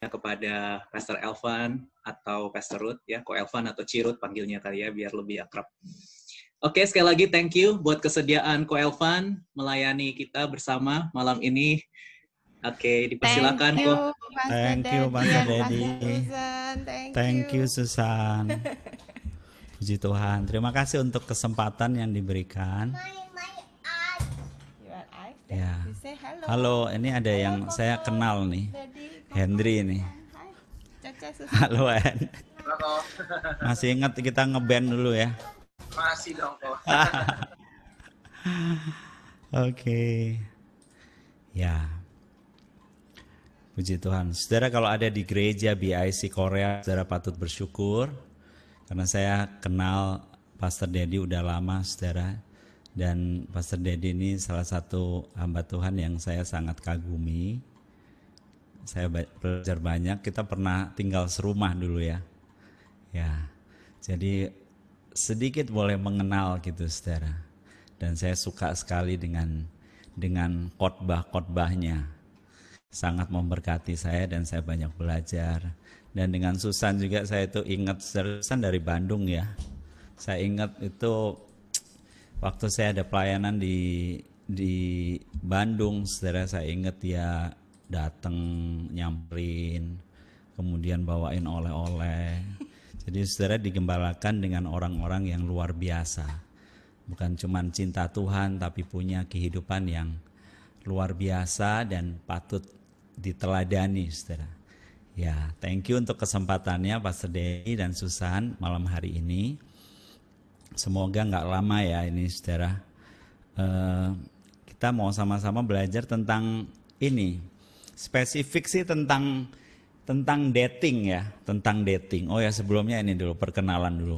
kepada Pastor Elvan atau Pastor Ruth ya, Ko Elvan atau Cirut panggilnya kali ya biar lebih akrab. Oke, sekali lagi thank you buat kesediaan Ko Elvan melayani kita bersama malam ini. Oke, dipersilakan Ko. Thank you, Pastor Dedi. Thank you, Susan. Puji Tuhan. Terima kasih untuk kesempatan yang diberikan. Ya. Halo, ini ada yang saya kenal nih. Henry nih. Halo, Hen. Masih ingat kita ngeband dulu ya? Masih dong, Ko. Oke. Ya. Puji Tuhan. Saudara, kalau ada di gereja BIC Korea, saudara patut bersyukur. Karena saya kenal Pastor Dedi udah lama, saudara. Dan Pastor Dedi ini salah satu hamba Tuhan yang saya sangat kagumi. Saya belajar banyak, kita pernah tinggal serumah dulu ya. Ya, jadi sedikit boleh mengenal gitu, saudara. Dan saya suka sekali dengan khotbah-khotbahnya. Sangat memberkati saya dan saya banyak belajar. Dan dengan Susan juga saya itu ingat, Susan dari Bandung ya. Saya ingat itu waktu saya ada pelayanan di Bandung, saudara, saya ingat dia datang nyamperin, kemudian bawain oleh-oleh. Jadi saudara digembalakan dengan orang-orang yang luar biasa. Bukan cuma cinta Tuhan tapi punya kehidupan yang luar biasa dan patut diteladani, saudara. Ya, thank you untuk kesempatannya Pastor Dedi dan Susan malam hari ini. Semoga nggak lama ya ini, saudara. Kita mau sama-sama belajar tentang ini. Spesifik sih tentang dating ya, tentang dating. Oh ya, sebelumnya ini dulu perkenalan dulu.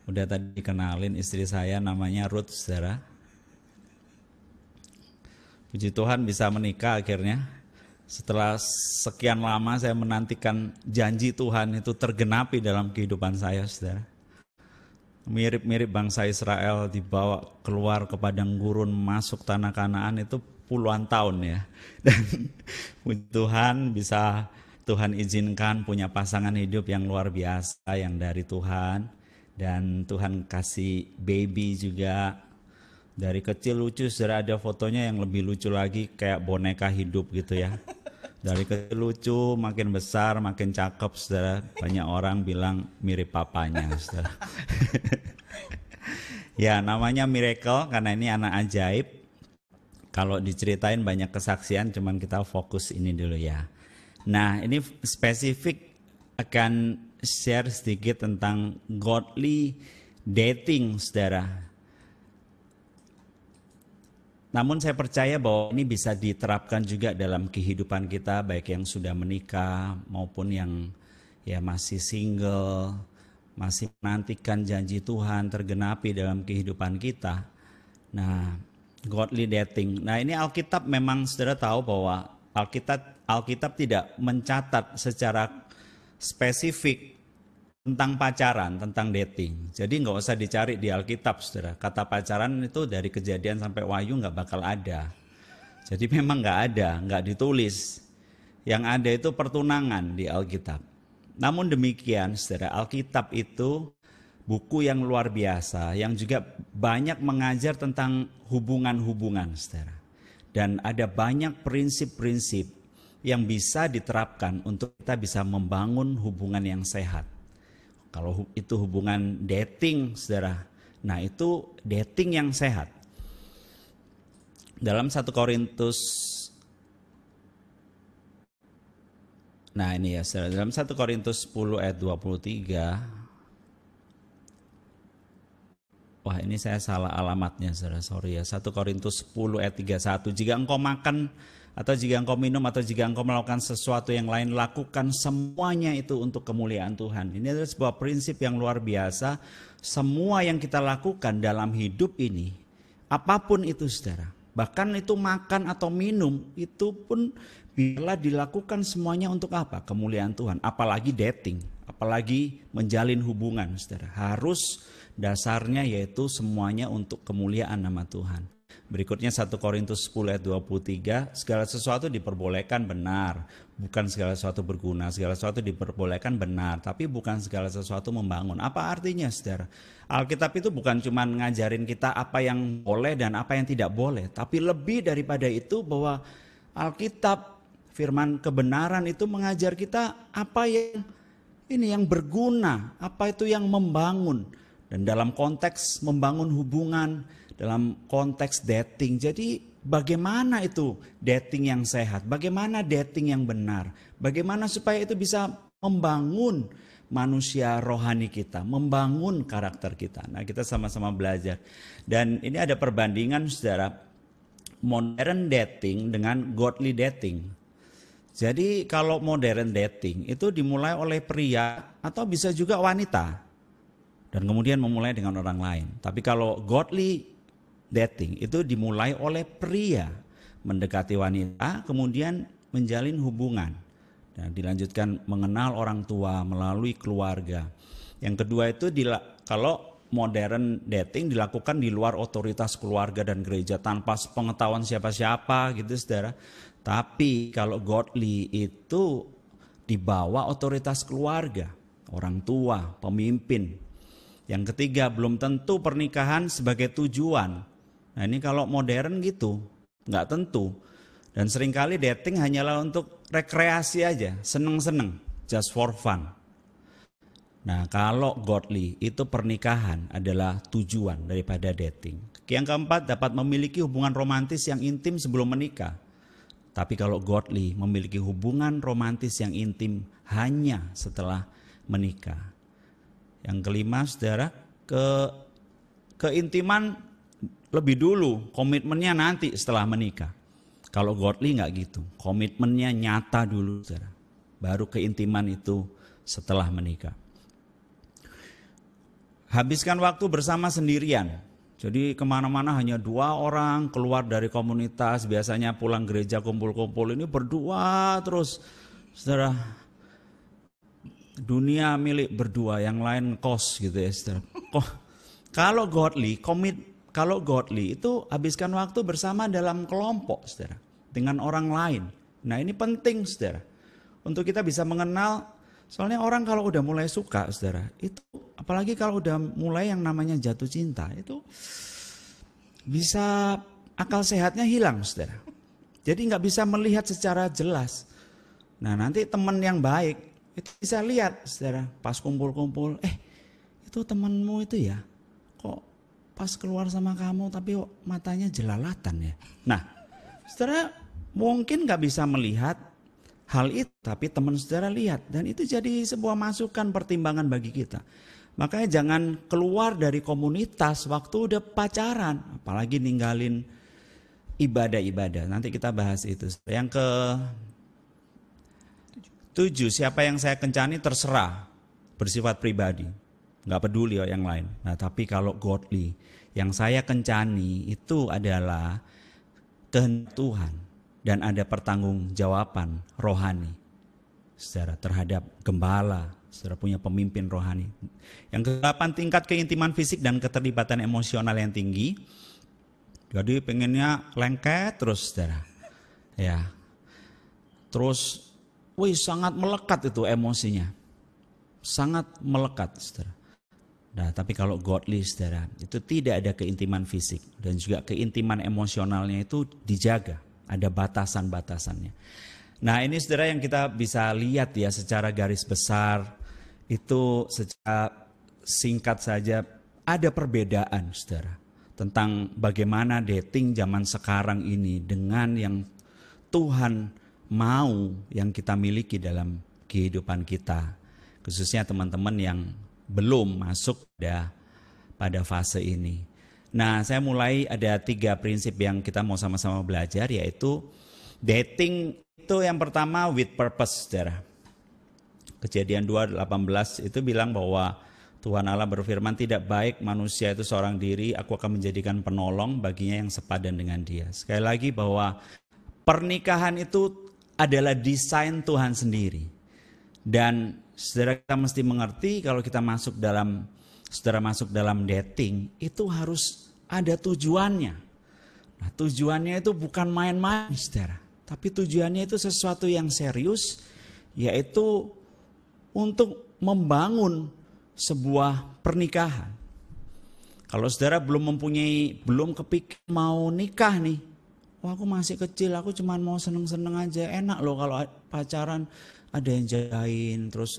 Udah tadi dikenalin istri saya namanya Ruth, saudara. Puji Tuhan bisa menikah akhirnya. Setelah sekian lama saya menantikan janji Tuhan itu tergenapi dalam kehidupan saya, saudara. Mirip-mirip bangsa Israel dibawa keluar ke padang gurun masuk tanah Kanaan itu puluhan tahun ya. Dan puji Tuhan bisa Tuhan izinkan punya pasangan hidup yang luar biasa yang dari Tuhan. Dan Tuhan kasih baby juga. Dari kecil lucu, saudara, ada fotonya yang lebih lucu lagi kayak boneka hidup gitu ya. Dari kecil lucu, makin besar, makin cakep, saudara. Banyak orang bilang mirip papanya, saudara. Ya, namanya miracle karena ini anak ajaib. Kalau diceritain banyak kesaksian, cuman kita fokus ini dulu ya. Nah, ini spesifik akan share sedikit tentang godly dating, saudara. Namun saya percaya bahwa ini bisa diterapkan juga dalam kehidupan kita, baik yang sudah menikah maupun yang ya masih single, masih menantikan janji Tuhan tergenapi dalam kehidupan kita. Nah, godly dating. Nah, ini Alkitab memang saudara tahu bahwa Alkitab tidak mencatat secara spesifik tentang pacaran, tentang dating. Jadi nggak usah dicari di Alkitab, saudara. Kata pacaran itu dari Kejadian sampai Wahyu nggak bakal ada. Jadi memang nggak ada, nggak ditulis. Yang ada itu pertunangan di Alkitab. Namun demikian, saudara, Alkitab itu buku yang luar biasa, yang juga banyak mengajar tentang hubungan-hubungan, saudara. Dan ada banyak prinsip-prinsip yang bisa diterapkan untuk kita bisa membangun hubungan yang sehat. Kalau itu hubungan dating, saudara, nah itu dating yang sehat. Dalam 1 Korintus, nah ini ya saudara, dalam 1 Korintus 10 ayat 23, wah ini saya salah alamatnya, saudara, sorry ya. 1 Korintus 10 ayat 31, jika engkau makan atau jika engkau minum atau jika engkau melakukan sesuatu yang lain, lakukan semuanya itu untuk kemuliaan Tuhan. Ini adalah sebuah prinsip yang luar biasa. Semua yang kita lakukan dalam hidup ini, apapun itu, saudara, bahkan itu makan atau minum, itu pun bila dilakukan semuanya untuk apa? Kemuliaan Tuhan. Apalagi dating, apalagi menjalin hubungan, saudara. Harus dasarnya yaitu semuanya untuk kemuliaan nama Tuhan. Berikutnya 1 Korintus 10 ayat 23, segala sesuatu diperbolehkan benar, bukan segala sesuatu berguna, segala sesuatu diperbolehkan benar, tapi bukan segala sesuatu membangun. Apa artinya, saudara? Alkitab itu bukan cuma ngajarin kita apa yang boleh dan apa yang tidak boleh, tapi lebih daripada itu bahwa Alkitab, firman kebenaran itu mengajar kita apa yang berguna, apa itu yang membangun. Dan dalam konteks membangun hubungan, dalam konteks dating. Jadi bagaimana itu dating yang sehat? Bagaimana dating yang benar? Bagaimana supaya itu bisa membangun manusia rohani kita, membangun karakter kita. Nah, kita sama-sama belajar. Dan ini ada perbandingan, saudara, modern dating dengan godly dating. Jadi kalau modern dating itu dimulai oleh pria atau bisa juga wanita. Dan kemudian memulai dengan orang lain. Tapi kalau godly dating itu dimulai oleh pria mendekati wanita, kemudian menjalin hubungan. Dan dilanjutkan mengenal orang tua melalui keluarga. Yang kedua itu kalau modern dating dilakukan di luar otoritas keluarga dan gereja tanpa pengetahuan siapa-siapa gitu, saudara. Tapi kalau godly itu di bawah otoritas keluarga, orang tua, pemimpin. Yang ketiga, belum tentu pernikahan sebagai tujuan. Nah, ini kalau modern gitu, nggak tentu. Dan seringkali dating hanyalah untuk rekreasi aja, seneng-seneng, just for fun. Nah, kalau godly itu pernikahan adalah tujuan daripada dating. Yang keempat, dapat memiliki hubungan romantis yang intim sebelum menikah. Tapi kalau godly memiliki hubungan romantis yang intim hanya setelah menikah. Yang kelima, saudara, keintiman lebih dulu, komitmennya nanti setelah menikah. Kalau godly nggak gitu, komitmennya nyata dulu, saudara. Baru keintiman itu setelah menikah. Habiskan waktu bersama sendirian. Jadi kemana-mana hanya 2 orang, keluar dari komunitas, biasanya pulang gereja kumpul-kumpul ini berdua terus, saudara. Dunia milik berdua, yang lain kos gitu ya, saudara. Kalau godly itu habiskan waktu bersama dalam kelompok, saudara, dengan orang lain. Nah, ini penting, saudara, untuk kita bisa mengenal. Soalnya orang kalau udah mulai suka, saudara, itu apalagi kalau udah mulai yang namanya jatuh cinta, itu bisa akal sehatnya hilang, saudara. Jadi nggak bisa melihat secara jelas. Nah, nanti teman yang baik itu bisa lihat, saudara, pas kumpul-kumpul, itu temanmu itu ya, kok pas keluar sama kamu tapi matanya jelalatan ya. Nah, saudara mungkin gak bisa melihat hal itu, tapi teman saudara lihat, dan itu jadi sebuah masukan pertimbangan bagi kita. Makanya jangan keluar dari komunitas waktu udah pacaran, apalagi ninggalin ibadah-ibadah. Nanti kita bahas itu. Yang ke-7, siapa yang saya kencani terserah, bersifat pribadi, nggak peduli yang lain. Nah, tapi kalau godly, yang saya kencani itu adalah kehendak Tuhan dan ada pertanggungjawaban rohani, saudara, terhadap gembala, saudara punya pemimpin rohani. Yang ke-8, tingkat keintiman fisik dan keterlibatan emosional yang tinggi. Jadi pengennya lengket terus, saudara. Ya, terus sangat melekat itu emosinya. Sangat melekat, saudara. Nah, tapi kalau godly, saudara, itu tidak ada keintiman fisik. Dan juga keintiman emosionalnya itu dijaga. Ada batasan-batasannya. Nah, ini, saudara, yang kita bisa lihat ya secara garis besar. Itu secara singkat saja ada perbedaan, saudara. Tentang bagaimana dating zaman sekarang ini dengan yang Tuhan mau yang kita miliki dalam kehidupan kita, khususnya teman-teman yang belum masuk pada fase ini. Nah, saya mulai ada 3 prinsip yang kita mau sama-sama belajar, yaitu dating itu yang pertama with purpose, saudara. Kejadian 2:18 itu bilang bahwa Tuhan Allah berfirman, tidak baik manusia itu seorang diri, aku akan menjadikan penolong baginya yang sepadan dengan dia. Sekali lagi bahwa pernikahan itu adalah desain Tuhan sendiri. Dan saudara, kita mesti mengerti kalau kita masuk dalam dating itu harus ada tujuannya. Nah, tujuannya itu bukan main-main, saudara. Tapi tujuannya itu sesuatu yang serius, yaitu untuk membangun sebuah pernikahan. Kalau saudara belum kepikir mau nikah nih, wah aku masih kecil, aku cuma mau seneng-seneng aja. Enak loh kalau pacaran ada yang jagain, terus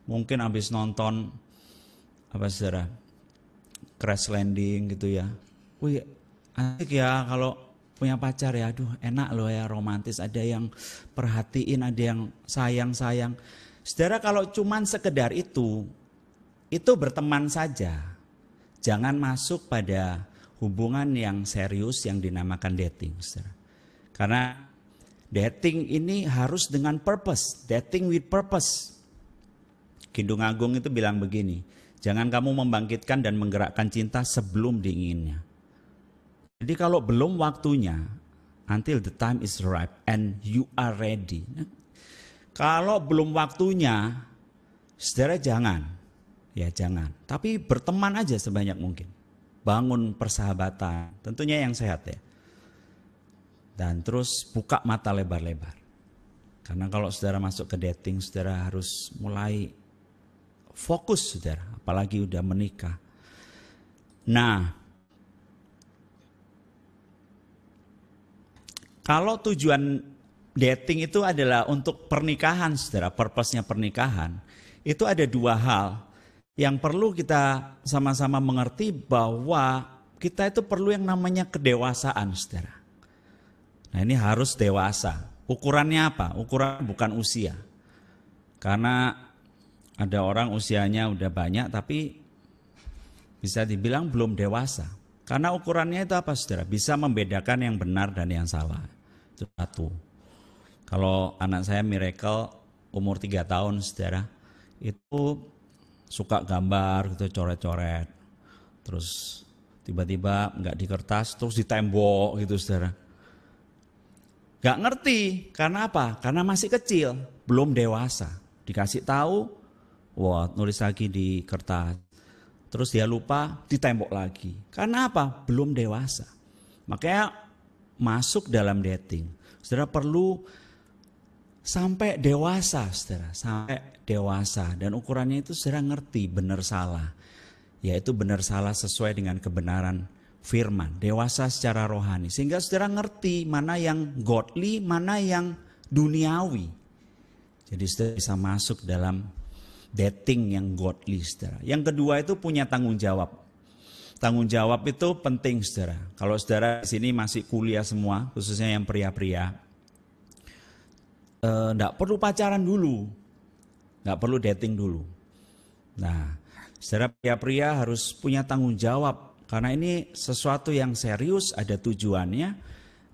mungkin abis nonton apa saudara, Crash Landing gitu ya. Wih, asik ya kalau punya pacar ya, aduh enak loh ya, romantis, ada yang perhatiin, ada yang sayang-sayang. Saudara kalau cuman sekedar itu berteman saja. Jangan masuk pada hubungan yang serius yang dinamakan dating, saudara. Karena dating ini harus dengan purpose, dating with purpose. Kidung Agung itu bilang begini, jangan kamu membangkitkan dan menggerakkan cinta sebelum diinginnya. Jadi kalau belum waktunya, until the time is ripe and you are ready. Kalau belum waktunya, saudara jangan. Tapi berteman aja sebanyak mungkin. Bangun persahabatan, tentunya yang sehat ya. Dan terus buka mata lebar-lebar. Karena kalau saudara masuk ke dating, saudara harus mulai fokus saudara, apalagi udah menikah. Nah, kalau tujuan dating itu adalah untuk pernikahan, saudara, purpose-nya pernikahan, itu ada dua hal yang perlu kita sama-sama mengerti, bahwa kita itu perlu yang namanya kedewasaan, saudara. Nah, ini harus dewasa. Ukurannya apa? Ukuran bukan usia. Karena ada orang usianya udah banyak tapi bisa dibilang belum dewasa. Karena ukurannya itu apa, saudara? Bisa membedakan yang benar dan yang salah. Itu satu. Kalau anak saya Miracle umur 3 tahun, saudara, itu suka gambar gitu, coret-coret. Terus tiba-tiba nggak di kertas, terus di tembok gitu, saudara. Nggak ngerti, karena apa? Karena masih kecil, belum dewasa. Dikasih tahu, wah nulis lagi di kertas. Terus dia lupa, di tembok lagi. Karena apa? Belum dewasa. Makanya masuk dalam dating, saudara perlu sampai dewasa, saudara, sampai dewasa, dan ukurannya itu saudara ngerti benar salah, yaitu benar salah sesuai dengan kebenaran firman, dewasa secara rohani, sehingga saudara ngerti mana yang godly, mana yang duniawi. Jadi saudara bisa masuk dalam dating yang godly, saudara. Yang kedua itu punya tanggung jawab. Tanggung jawab itu penting, saudara. Kalau saudara di sini masih kuliah semua, khususnya yang pria-pria, enggak perlu pacaran dulu, enggak perlu dating dulu. Nah, saudara pria-pria harus punya tanggung jawab, karena ini sesuatu yang serius, ada tujuannya.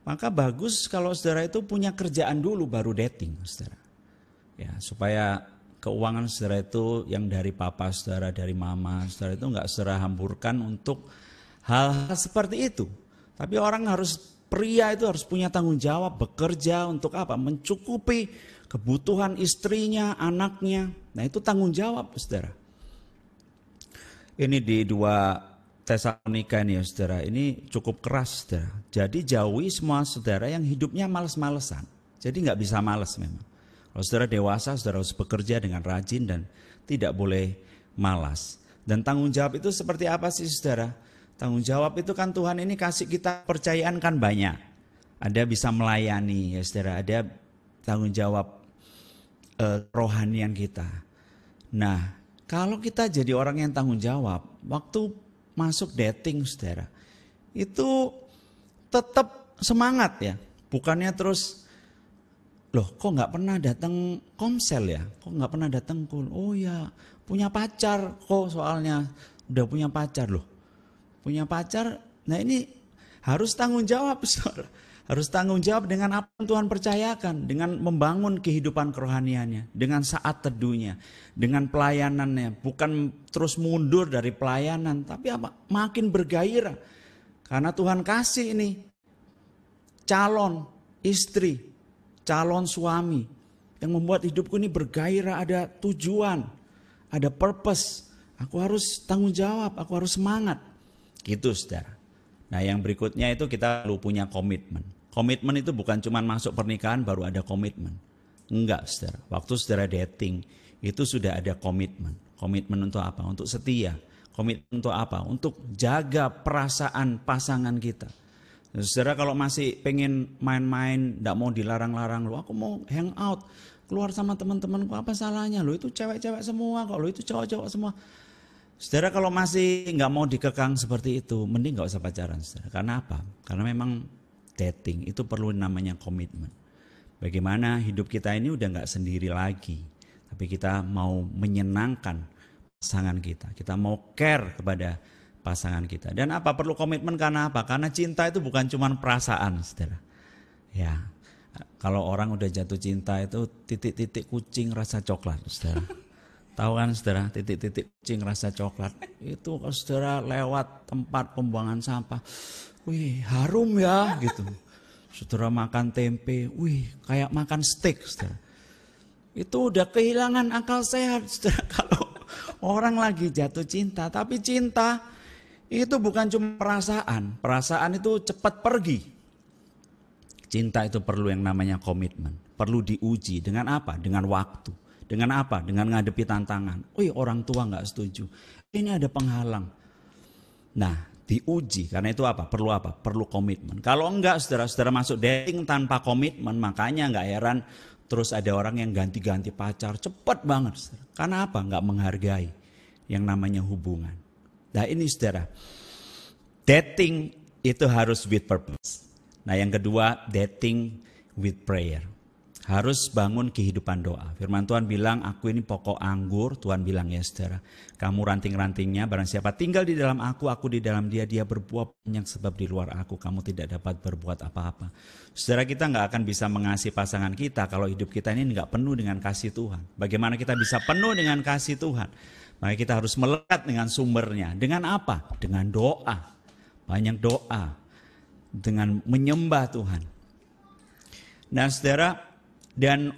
Maka bagus kalau saudara itu punya kerjaan dulu baru dating, saudara. Ya, supaya keuangan saudara itu yang dari papa saudara, dari mama saudara itu enggak saudara hamburkan untuk hal-hal seperti itu. Tapi pria itu harus punya tanggung jawab, bekerja untuk apa? Mencukupi kebutuhan istrinya, anaknya. Nah, itu tanggung jawab, saudara. Ini di 2 Tesalonika ini ya, saudara. Ini cukup keras, saudara. Jadi jauhi semua saudara yang hidupnya males-malesan. Jadi nggak bisa males memang. Kalau saudara dewasa, saudara harus bekerja dengan rajin dan tidak boleh malas. Dan tanggung jawab itu seperti apa sih, saudara? Tanggung jawab itu kan Tuhan ini kasih kita kepercayaan kan banyak. Ada bisa melayani ya, saudara. Ada tanggung jawab rohanian kita. Nah, kalau kita jadi orang yang tanggung jawab, waktu masuk dating, saudara, itu tetap semangat ya. Bukannya terus, loh kok nggak pernah datang komsel ya? Kok nggak pernah datang kul? Oh ya, punya pacar kok, soalnya udah punya pacar loh. Punya pacar, nah ini harus tanggung jawab, saudara. Harus tanggung jawab dengan apa yang Tuhan percayakan, dengan membangun kehidupan kerohaniannya, dengan saat teduhnya, dengan pelayanannya, bukan terus mundur dari pelayanan, tapi apa? Makin bergairah. Karena Tuhan kasih ini calon istri, calon suami yang membuat hidupku ini bergairah, ada tujuan, ada purpose. Aku harus tanggung jawab, aku harus semangat. Gitu, saudara. Nah yang berikutnya itu kita perlu punya komitmen. Komitmen itu bukan cuma masuk pernikahan baru ada komitmen. Enggak, saudara. Waktu saudara dating itu sudah ada komitmen. Komitmen untuk apa? Untuk setia. Komitmen untuk apa? Untuk jaga perasaan pasangan kita. Saudara kalau masih pengen main-main, enggak mau dilarang-larang, lo aku mau hang out, keluar sama teman-temanku, apa salahnya? Lo itu cewek-cewek semua kok, lo itu cowok-cowok semua. Saudara kalau masih nggak mau dikekang seperti itu, mending nggak usah pacaran, saudara. Karena apa? Karena memang dating itu perlu namanya komitmen. Bagaimana hidup kita ini udah nggak sendiri lagi, tapi kita mau menyenangkan pasangan kita. Kita mau care kepada pasangan kita. Dan apa perlu komitmen karena apa? Karena cinta itu bukan cuma perasaan, saudara. Ya, kalau orang udah jatuh cinta itu titik-titik kucing rasa coklat, saudara. Tahu kan saudara, titik-titik kucing rasa coklat. Itu kalau saudara lewat tempat pembuangan sampah, wih harum ya gitu. Saudara makan tempe, wih kayak makan steak saudara. Itu udah kehilangan akal sehat saudara kalau orang lagi jatuh cinta. Tapi cinta itu bukan cuma perasaan. Perasaan itu cepat pergi. Cinta itu perlu yang namanya komitmen. Perlu diuji dengan apa? Dengan waktu. Dengan apa? Dengan ngadepi tantangan. Wih orang tua nggak setuju. Ini ada penghalang. Nah diuji karena itu apa? Perlu apa? Perlu komitmen. Kalau enggak saudara-saudara masuk dating tanpa komitmen, makanya nggak heran terus ada orang yang ganti-ganti pacar cepat banget. Saudara. Karena apa? Nggak menghargai yang namanya hubungan. Nah ini saudara, dating itu harus with purpose. Nah yang kedua, dating with prayer. Harus bangun kehidupan doa. Firman Tuhan bilang, aku ini pokok anggur. Tuhan bilang ya saudara, kamu ranting-rantingnya, barang siapa tinggal di dalam aku di dalam dia, dia berbuah banyak sebab di luar aku, kamu tidak dapat berbuat apa-apa. Saudara kita nggak akan bisa mengasihi pasangan kita kalau hidup kita ini nggak penuh dengan kasih Tuhan. Bagaimana kita bisa penuh dengan kasih Tuhan? Maka kita harus melekat dengan sumbernya. Dengan apa? Dengan doa. Banyak doa. Dengan menyembah Tuhan. Nah saudara, dan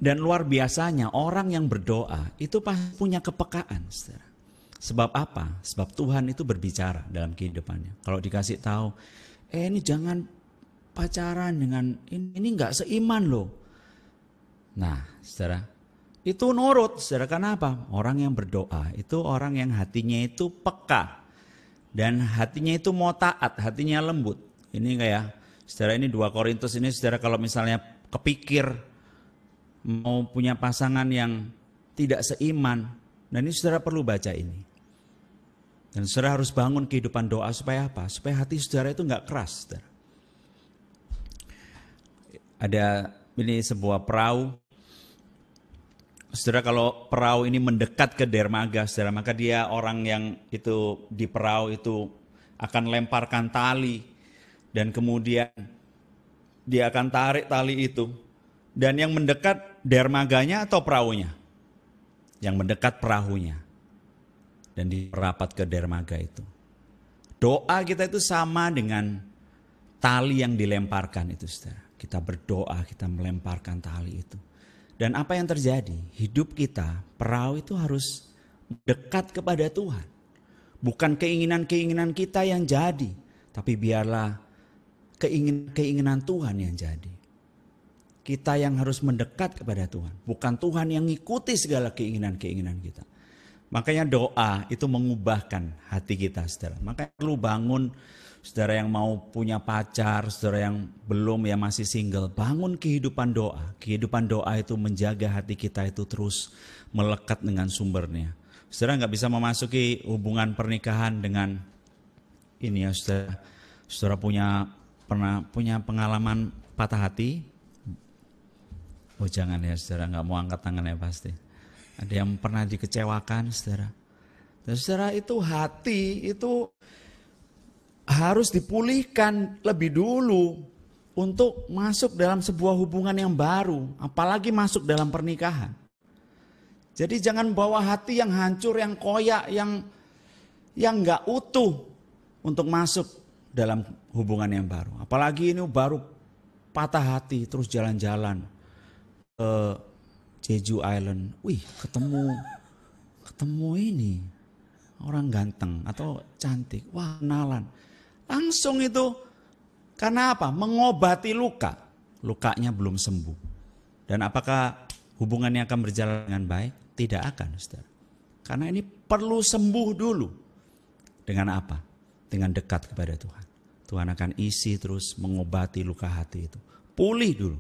luar biasanya orang yang berdoa itu pasti punya kepekaan, saudara. Sebab apa? Sebab Tuhan itu berbicara dalam kehidupannya. Kalau dikasih tahu, ini jangan pacaran dengan ini nggak seiman loh. Nah, saudara, itu nurut, saudara. Kenapa? Orang yang berdoa itu orang yang hatinya itu peka dan hatinya itu mau taat, hatinya lembut. Ini kayak saudara ini 2 Korintus ini saudara kalau misalnya kepikir mau punya pasangan yang tidak seiman. Dan ini saudara perlu baca ini. Dan saudara harus bangun kehidupan doa supaya apa? Supaya hati saudara itu nggak keras. Saudara. Ada ini sebuah perahu. Saudara kalau perahu ini mendekat ke dermaga saudara, maka dia orang yang itu di perahu itu akan lemparkan tali. Dan kemudian dia akan tarik tali itu. Dan yang mendekat dermaganya atau perahunya? Yang mendekat perahunya. Dan dirapat ke dermaga itu. Doa kita itu sama dengan tali yang dilemparkan itu, saudara. Kita berdoa, kita melemparkan tali itu. Dan apa yang terjadi? Hidup kita, perahu itu harus dekat kepada Tuhan. Bukan keinginan-keinginan kita yang jadi. Tapi biarlah keinginan Tuhan yang jadi. Kita yang harus mendekat kepada Tuhan. Bukan Tuhan yang ngikuti segala keinginan-keinginan kita. Makanya doa itu mengubahkan hati kita, saudara. Makanya perlu bangun, saudara yang mau punya pacar, saudara yang belum ya masih single. Bangun kehidupan doa. Kehidupan doa itu menjaga hati kita itu terus melekat dengan sumbernya. Saudara nggak bisa memasuki hubungan pernikahan dengan ini ya saudara. Saudara pernah punya pengalaman patah hati? Oh jangan ya saudara, nggak mau angkat tangan ya pasti. Ada yang pernah dikecewakan saudara. Dan saudara itu hati itu harus dipulihkan lebih dulu untuk masuk dalam sebuah hubungan yang baru. Apalagi masuk dalam pernikahan. Jadi jangan bawa hati yang hancur, yang koyak, yang nggak utuh untuk masuk dalam hubungan yang baru. Apalagi ini baru patah hati terus jalan-jalan ke Jeju Island. Wih ketemu ini orang ganteng atau cantik, wah kenalan. Langsung itu, karena apa? Mengobati luka. Lukanya belum sembuh. Dan apakah hubungannya akan berjalan dengan baik? Tidak akan, saudara. Karena ini perlu sembuh dulu. Dengan apa? Dengan dekat kepada Tuhan. Tuhan akan isi terus mengobati luka hati itu. Pulih dulu.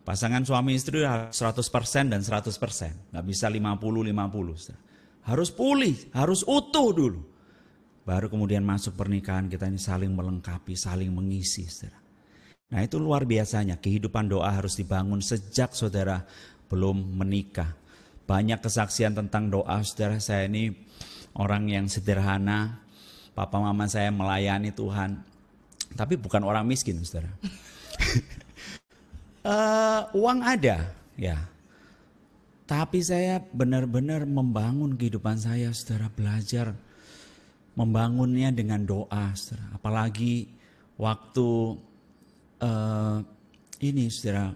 Pasangan suami istri harus 100% dan 100%. Nggak bisa 50-50. Saudara. Harus pulih, harus utuh dulu. Baru kemudian masuk pernikahan kita ini saling melengkapi, saling mengisi, saudara. Nah itu luar biasanya, kehidupan doa harus dibangun sejak saudara belum menikah. Banyak kesaksian tentang doa, saudara. Saya ini orang yang sederhana, papa mama saya melayani Tuhan. Tapi bukan orang miskin, saudara. Uang ada, ya. Tapi saya benar-benar membangun kehidupan saya, saudara, belajar membangunnya dengan doa, saudara. Apalagi waktu ini, saudara,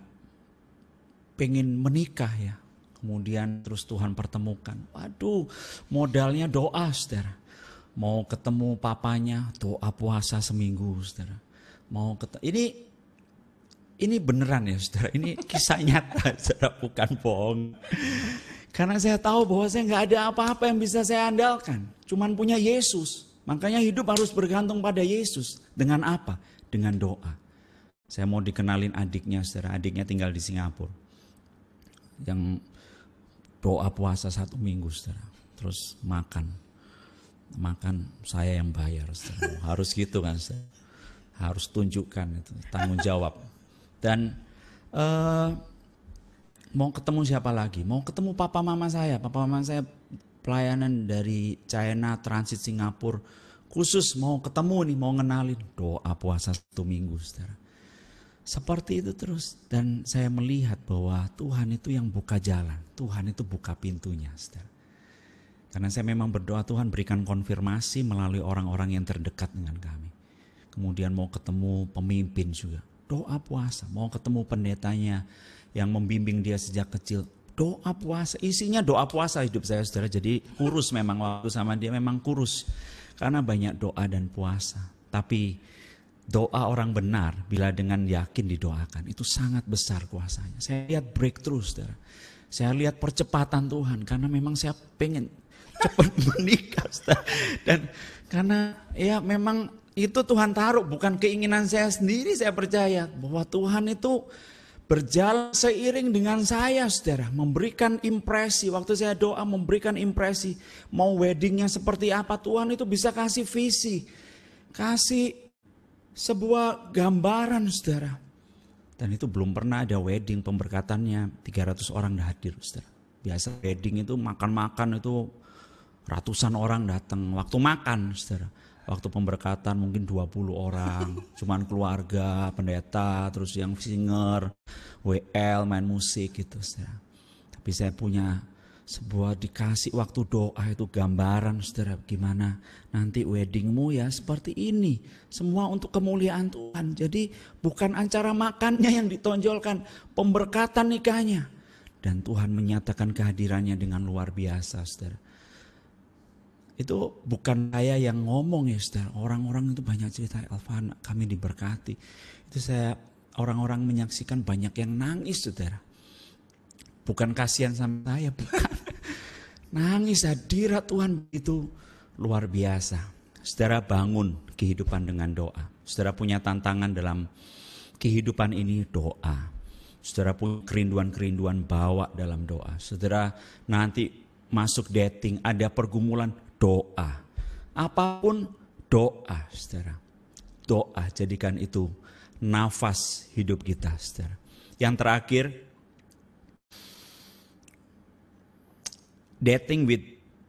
pengen menikah ya. Kemudian terus Tuhan pertemukan. Waduh, modalnya doa, saudara. Mau ketemu papanya, doa puasa seminggu, saudara. Mau ini beneran ya, saudara. Ini kisah nyata, saudara, bukan bohong. Karena saya tahu bahwa saya nggak ada apa-apa yang bisa saya andalkan. Cuman punya Yesus. Makanya hidup harus bergantung pada Yesus. Dengan apa? Dengan doa. Saya mau dikenalin adiknya, saudara. Adiknya tinggal di Singapura. Yang doa puasa 1 minggu, saudara. Terus makan saya yang bayar, saudara. Harus gitu kan, saudara. Harus tunjukkan itu tanggung jawab. Dan mau ketemu siapa lagi? Mau ketemu papa mama saya. Papa mama saya pelayanan dari China, transit Singapura. Khusus mau ketemu nih, mau ngenalin. Doa puasa 1 minggu, saudara. Seperti itu terus. Dan saya melihat bahwa Tuhan itu yang buka jalan. Tuhan itu buka pintunya, saudara. Karena saya memang berdoa, Tuhan berikan konfirmasi melalui orang-orang yang terdekat dengan kami. Kemudian mau ketemu pemimpin juga. Doa puasa. Mau ketemu pendetanya yang membimbing dia sejak kecil. Doa puasa. Isinya doa puasa hidup saya, saudara. Jadi kurus memang waktu sama dia memang kurus. Karena banyak doa dan puasa. Tapi doa orang benar bila dengan yakin didoakan. Itu sangat besar kuasanya. Saya lihat breakthrough, saudara. Saya lihat percepatan Tuhan. Karena memang saya pengen cepat menikah, saudara. Dan karena ya memang itu Tuhan taruh, bukan keinginan saya sendiri. Saya percaya bahwa Tuhan itu berjalan seiring dengan saya, saudara. Memberikan impresi, waktu saya doa memberikan impresi. Mau weddingnya seperti apa, Tuhan itu bisa kasih visi. Kasih sebuah gambaran, saudara. Dan itu belum pernah ada wedding pemberkatannya 300 orang hadir, saudara. Biasa wedding itu makan-makan itu ratusan orang datang. Waktu makan, saudara. Waktu pemberkatan mungkin 20 orang, cuman keluarga, pendeta, terus yang singer, WL, main musik gitu, saudara. Tapi saya punya sebuah dikasih waktu doa itu gambaran, saudara, gimana nanti weddingmu ya seperti ini. Semua untuk kemuliaan Tuhan. Jadi bukan acara makannya yang ditonjolkan, pemberkatan nikahnya. Dan Tuhan menyatakan kehadirannya dengan luar biasa, saudara. Itu bukan saya yang ngomong ya, saudara. Orang-orang itu banyak cerita, Alvan kami diberkati. Itu orang-orang menyaksikan banyak yang nangis, saudara. Bukan kasihan sama saya, bukan. Nangis, hadirat Tuhan itu luar biasa. Saudara bangun kehidupan dengan doa. Saudara punya tantangan dalam kehidupan ini, doa. Saudara punya kerinduan-kerinduan, bawa dalam doa. Saudara nanti masuk dating, ada pergumulan, doa. Apapun doa, saudara. Doa, jadikan itu nafas hidup kita, saudara. Yang terakhir, dating with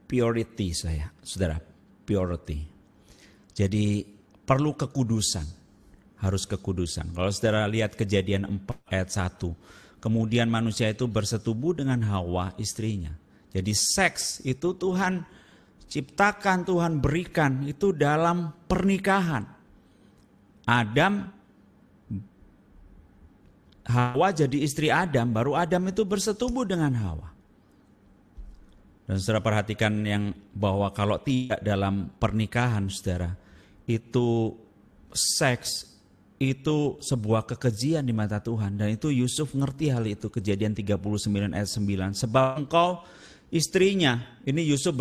purity, saudara. Purity. Jadi perlu kekudusan. Harus kekudusan. Kalau saudara lihat Kejadian 4 ayat 1. Kemudian manusia itu bersetubuh dengan Hawa, istrinya. Jadi seks itu Tuhan ciptakan, Tuhan berikan itu dalam pernikahan. Hawa jadi istri Adam, baru Adam itu bersetubuh dengan Hawa. Dan saudara perhatikan yang bahwa kalau tidak dalam pernikahan saudara, itu seks itu sebuah kekejian di mata Tuhan. Dan itu Yusuf ngerti hal itu, Kejadian 39 ayat 9. Sebab engkau istrinya, ini Yusuf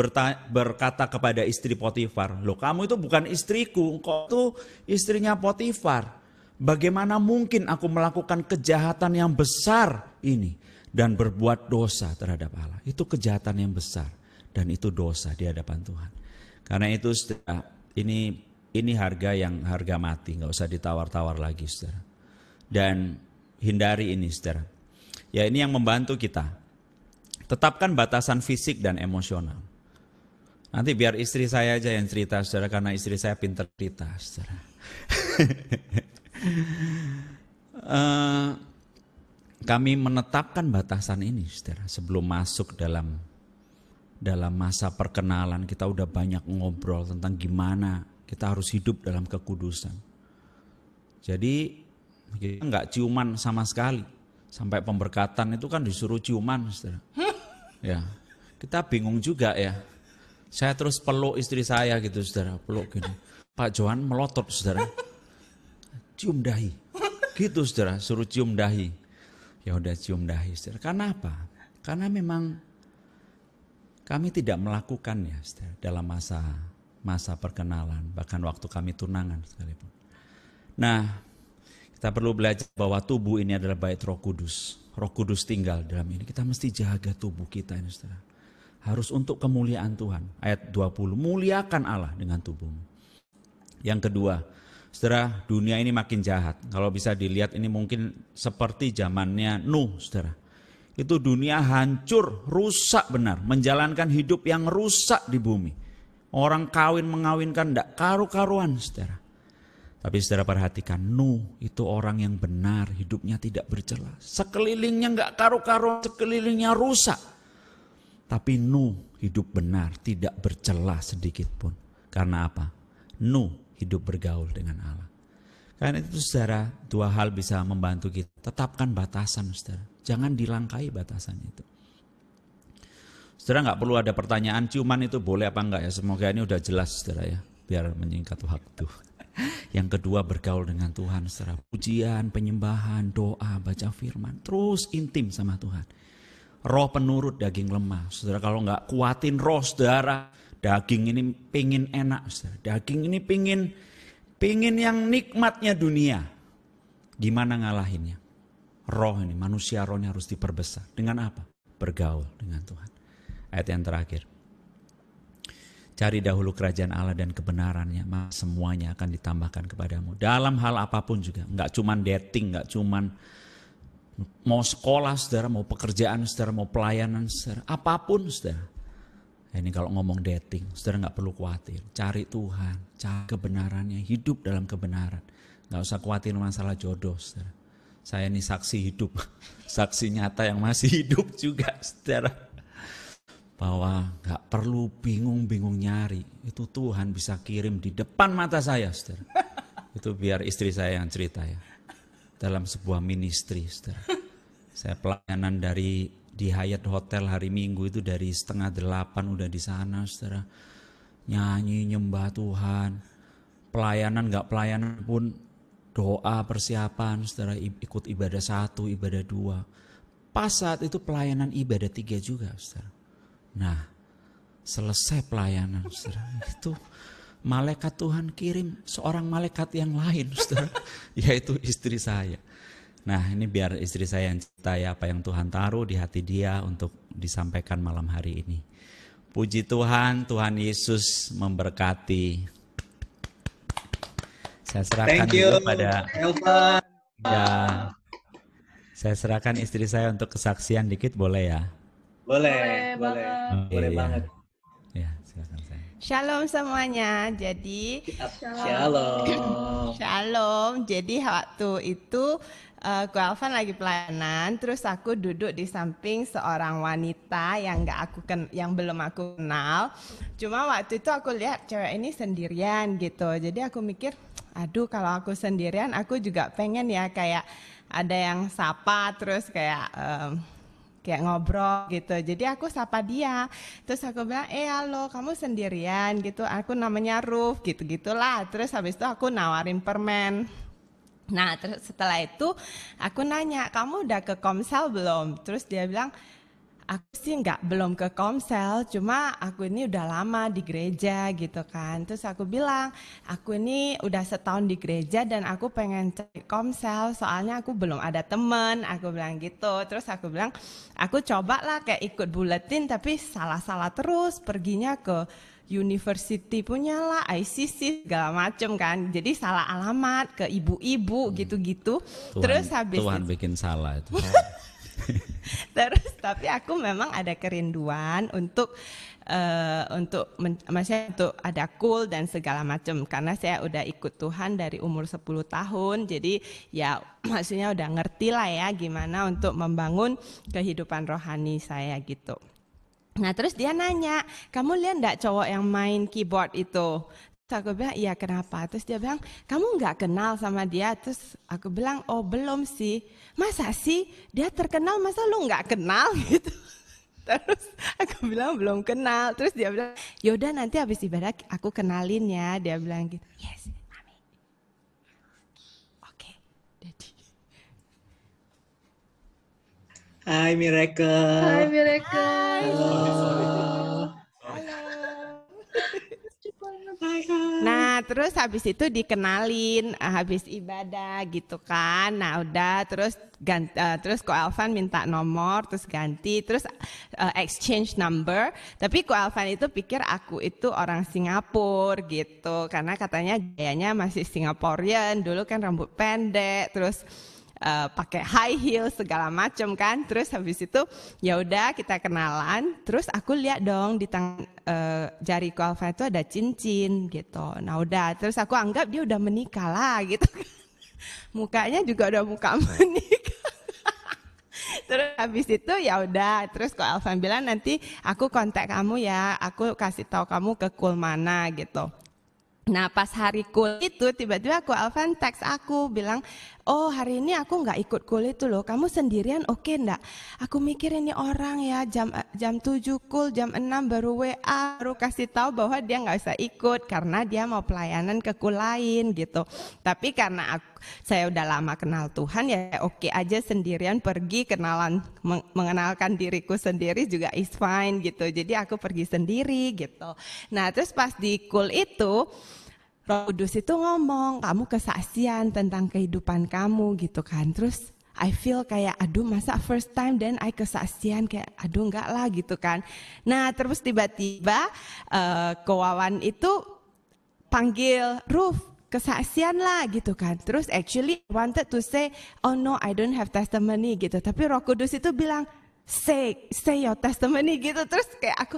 berkata kepada istri Potifar, loh kamu itu bukan istriku, engkau itu istrinya Potifar. Bagaimana mungkin aku melakukan kejahatan yang besar ini dan berbuat dosa terhadap Allah. Itu kejahatan yang besar dan itu dosa di hadapan Tuhan. Karena itu ini harga mati, nggak usah ditawar-tawar lagi saudara. Dan hindari ini saudara. Ya ini yang membantu kita. Tetapkan batasan fisik dan emosional. Nanti biar istri saya aja yang cerita saudara, karena istri saya pintar cerita saudara. Kami menetapkan batasan ini saudara. Sebelum masuk dalam masa perkenalan, kita udah banyak ngobrol tentang gimana kita harus hidup dalam kekudusan. Jadi kita nggak ciuman sama sekali. Sampai pemberkatan itu kan disuruh ciuman saudara. Ya, kita bingung juga ya. Saya terus peluk istri saya gitu saudara, peluk gini. Pak Johan melotot saudara, cium dahi, gitu saudara, suruh cium dahi. Ya udah cium dahi saudara. Karena apa? Karena memang kami tidak melakukannya saudara, dalam masa perkenalan, bahkan waktu kami tunangan sekalipun. Nah, kita perlu belajar bahwa tubuh ini adalah bait Roh Kudus. Roh Kudus tinggal dalam ini. Kita mesti jaga tubuh kita ini saudara. Harus untuk kemuliaan Tuhan. Ayat 20, muliakan Allah dengan tubuhmu. Yang kedua, saudara, dunia ini makin jahat. Kalau bisa dilihat ini mungkin seperti zamannya Nuh saudara. Itu dunia hancur, rusak benar. Menjalankan hidup yang rusak di bumi. Orang mengawinkan tidak karu-karuan saudara. Tapi saudara perhatikan, Nuh itu orang yang benar, hidupnya tidak bercela. Sekelilingnya enggak karu-karuan, sekelilingnya rusak. Tapi Nuh hidup benar, tidak bercela sedikit pun. Karena apa? Nuh hidup bergaul dengan Allah. Karena itu saudara, dua hal bisa membantu kita. Tetapkan batasan saudara. Jangan dilangkahi batasan itu. Saudara nggak perlu ada pertanyaan, ciuman itu boleh apa enggak ya? Semoga ini udah jelas saudara ya. Biar menyingkat waktu. Yang kedua, bergaul dengan Tuhan saudara. Pujian, penyembahan, doa, baca firman. Terus intim sama Tuhan. Roh penurut, daging lemah. Saudara kalau nggak kuatin roh saudara, daging ini pingin enak saudara. Daging ini pingin yang nikmatnya dunia. Gimana ngalahinnya? Roh ini, manusia rohnya harus diperbesar. Dengan apa? Bergaul dengan Tuhan. Ayat yang terakhir. Cari dahulu kerajaan Allah dan kebenarannya, maka semuanya akan ditambahkan kepadamu. Dalam hal apapun juga, nggak cuman dating, nggak cuman mau sekolah saudara, mau pekerjaan saudara, mau pelayanan saudara, apapun saudara. Ini kalau ngomong dating, saudara nggak perlu khawatir. Cari Tuhan, cari kebenarannya, hidup dalam kebenaran. Nggak usah khawatir masalah jodoh saudara. Saya ini saksi hidup, saksi nyata yang masih hidup juga saudara. Bahwa gak perlu bingung-bingung nyari. Itu Tuhan bisa kirim di depan mata saya saudara. Itu biar istri saya yang cerita ya. Dalam sebuah ministry saudara. Saya pelayanan di Hyatt Hotel hari Minggu itu dari 7:30 udah di sana saudara. Nyanyi, nyembah Tuhan. Pelayanan gak pelayanan pun doa, persiapan saudara, ikut ibadah 1, ibadah 2. Pas saat itu pelayanan ibadah 3 juga saudara. Nah, selesai pelayanan, saudara, itu malaikat Tuhan kirim seorang malaikat yang lain, saudara, yaitu istri saya. Nah, ini biar istri saya yang cerita ya apa yang Tuhan taruh di hati dia untuk disampaikan malam hari ini. Puji Tuhan, Tuhan Yesus memberkati. Saya serahkan dulu pada Elvan. Ya, saya serahkan istri saya untuk kesaksian dikit, boleh ya? Boleh. Boleh ya. banget. Ya, silakan saya. Shalom semuanya. Jadi Shalom. Jadi waktu itu Ko Elvan lagi pelayanan, terus aku duduk di samping seorang wanita yang belum aku kenal. Cuma waktu itu aku lihat cewek ini sendirian gitu. Jadi aku mikir, aduh kalau aku sendirian aku juga pengen ya kayak ada yang sapa terus kayak kayak ngobrol gitu. Jadi aku sapa dia, terus aku bilang, halo, kamu sendirian gitu, aku namanya Ruth gitu-gitulah. Terus habis itu aku nawarin permen. Nah terus setelah itu aku nanya, kamu udah ke Komsel belum? Terus dia bilang, aku sih belum ke Komsel, cuma aku ini udah lama di gereja gitu kan. Terus aku bilang, aku ini udah setahun di gereja dan aku pengen cari Komsel, soalnya aku belum ada temen, aku bilang gitu. Terus aku bilang, aku coba lah kayak ikut buletin tapi salah-salah terus, perginya ke university punya lah, ICC segala macem kan. Jadi salah alamat ke ibu-ibu gitu-gitu. Terus habis Tuhan bikin salah itu. Terus tapi aku memang ada kerinduan untuk maksudnya untuk ada cool dan segala macam, karena saya udah ikut Tuhan dari umur 10 tahun. Jadi ya maksudnya udah ngerti lah ya gimana untuk membangun kehidupan rohani saya gitu. Nah terus dia nanya, kamu lihat enggak cowok yang main keyboard itu? Terus aku bilang, iya kenapa? Terus dia bilang, kamu nggak kenal sama dia? Terus aku bilang, oh belum sih. Masa sih? Dia terkenal, masa lu nggak kenal gitu? Terus aku bilang, belum kenal. Terus dia bilang, yaudah nanti habis ibadah aku kenalin ya. Dia bilang gitu, yes, amin. Oke, jadi. Hai Miracle. Hai Miracle. Nah terus habis itu dikenalin habis ibadah gitu kan. Nah udah terus terus Ko Elvan minta nomor, terus ganti, terus exchange number. Tapi Ko Elvan itu pikir aku itu orang Singapura gitu, karena katanya gayanya masih Singaporean, dulu kan rambut pendek, terus pakai high heel segala macam kan. Terus habis itu ya udah kita kenalan. Terus aku lihat dong di tangan jari Ko Elvan itu ada cincin gitu. Nah udah, terus aku anggap dia udah menikah lah gitu. Mukanya juga udah muka menikah. Terus habis itu ya udah, terus Ko Elvan bilang nanti aku kontak kamu ya, aku kasih tahu kamu ke cool mana gitu. Nah pas hari cool itu tiba-tiba Ko Elvan teks aku bilang, oh hari ini aku nggak ikut cool itu loh, kamu sendirian oke enggak? Aku mikir ini orang ya jam 7 cool, jam 6 baru WA, baru kasih tahu bahwa dia nggak bisa ikut karena dia mau pelayanan ke cool lain gitu. Tapi karena saya udah lama kenal Tuhan ya oke aja sendirian pergi kenalan, mengenalkan diriku sendiri juga is fine gitu. Jadi aku pergi sendiri gitu. Nah terus pas di cool itu Roh Kudus itu ngomong, kamu kesaksian tentang kehidupan kamu gitu kan. Terus I feel kayak aduh masa first time dan I kesaksian, kayak aduh enggak lah gitu kan. Nah terus tiba-tiba Ko Wawan itu panggil Ruth, kesaksian lah gitu kan. Terus actually wanted to say, oh no I don't have testimony gitu. Tapi Roh Kudus itu bilang, say your testimony gitu. Terus kayak aku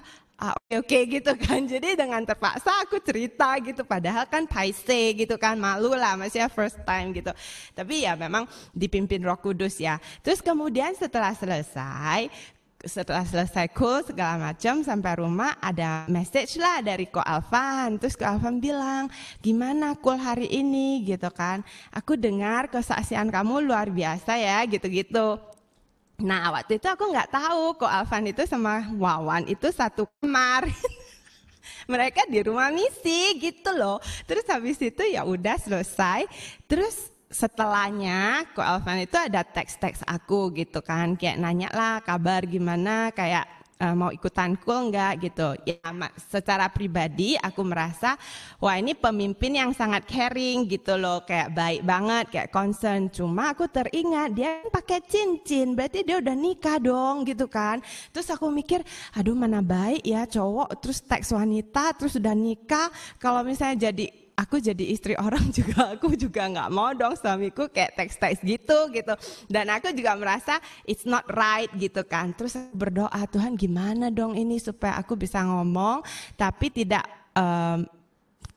oke gitu kan. Jadi dengan terpaksa aku cerita gitu, padahal kan paise gitu kan, malu lah, maksudnya first time gitu. Tapi ya memang dipimpin Roh Kudus ya. Terus kemudian setelah selesai cool segala macam sampai rumah ada message lah dari Ko Elvan. Terus Ko Elvan bilang, gimana cool hari ini gitu kan, aku dengar kesaksian kamu luar biasa ya gitu-gitu. Nah waktu itu aku nggak tahu Ko Elvan itu sama Wawan itu satu kamar. Mereka di rumah misi gitu loh. Terus habis itu ya udah selesai. Terus setelahnya Ko Elvan itu ada teks-teks aku gitu kan, kayak nanya lah kabar gimana, kayak mau ikutan cool enggak gitu. Ya secara pribadi aku merasa wah ini pemimpin yang sangat caring gitu loh, kayak baik banget, kayak concern. Cuma aku teringat dia pakai cincin, berarti dia udah nikah dong gitu kan. Terus aku mikir, aduh mana baik ya cowok terus teks wanita terus udah nikah. Kalau misalnya aku jadi istri orang juga, aku juga nggak mau dong suamiku kayak teks-teks gitu. Dan aku juga merasa it's not right gitu kan. Terus berdoa, Tuhan gimana dong ini supaya aku bisa ngomong tapi tidak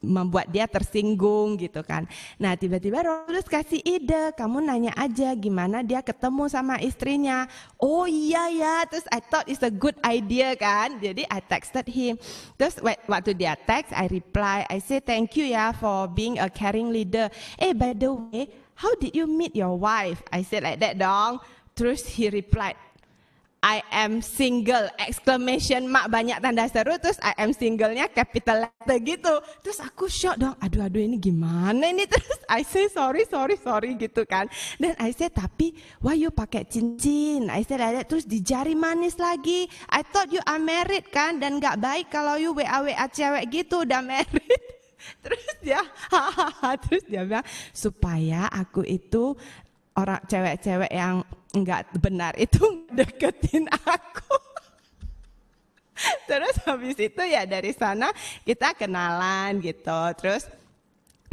membuat dia tersinggung gitu kan. Nah tiba-tiba Roh Kudus kasih ide, kamu nanya aja gimana dia ketemu sama istrinya. Oh iya ya, terus I thought it's a good idea kan. Jadi I texted him. Terus waktu dia text, I reply, I say thank you ya for being a caring leader. By the way, how did you meet your wife? I said like that dong. Terus he replied, I am single, exclamation mark banyak tanda seru, terus I am single-nya capital letter gitu. Terus aku shock dong, aduh ini gimana ini, terus I say sorry gitu kan. Dan I say tapi why you pakai cincin, I say like that, terus di jari manis lagi. I thought you are married kan, dan gak baik kalau you WA cewek gitu udah married. Terus dia terus dia bilang supaya aku itu orang cewek-cewek yang enggak benar itu deketin aku. Terus habis itu ya dari sana kita kenalan gitu. Terus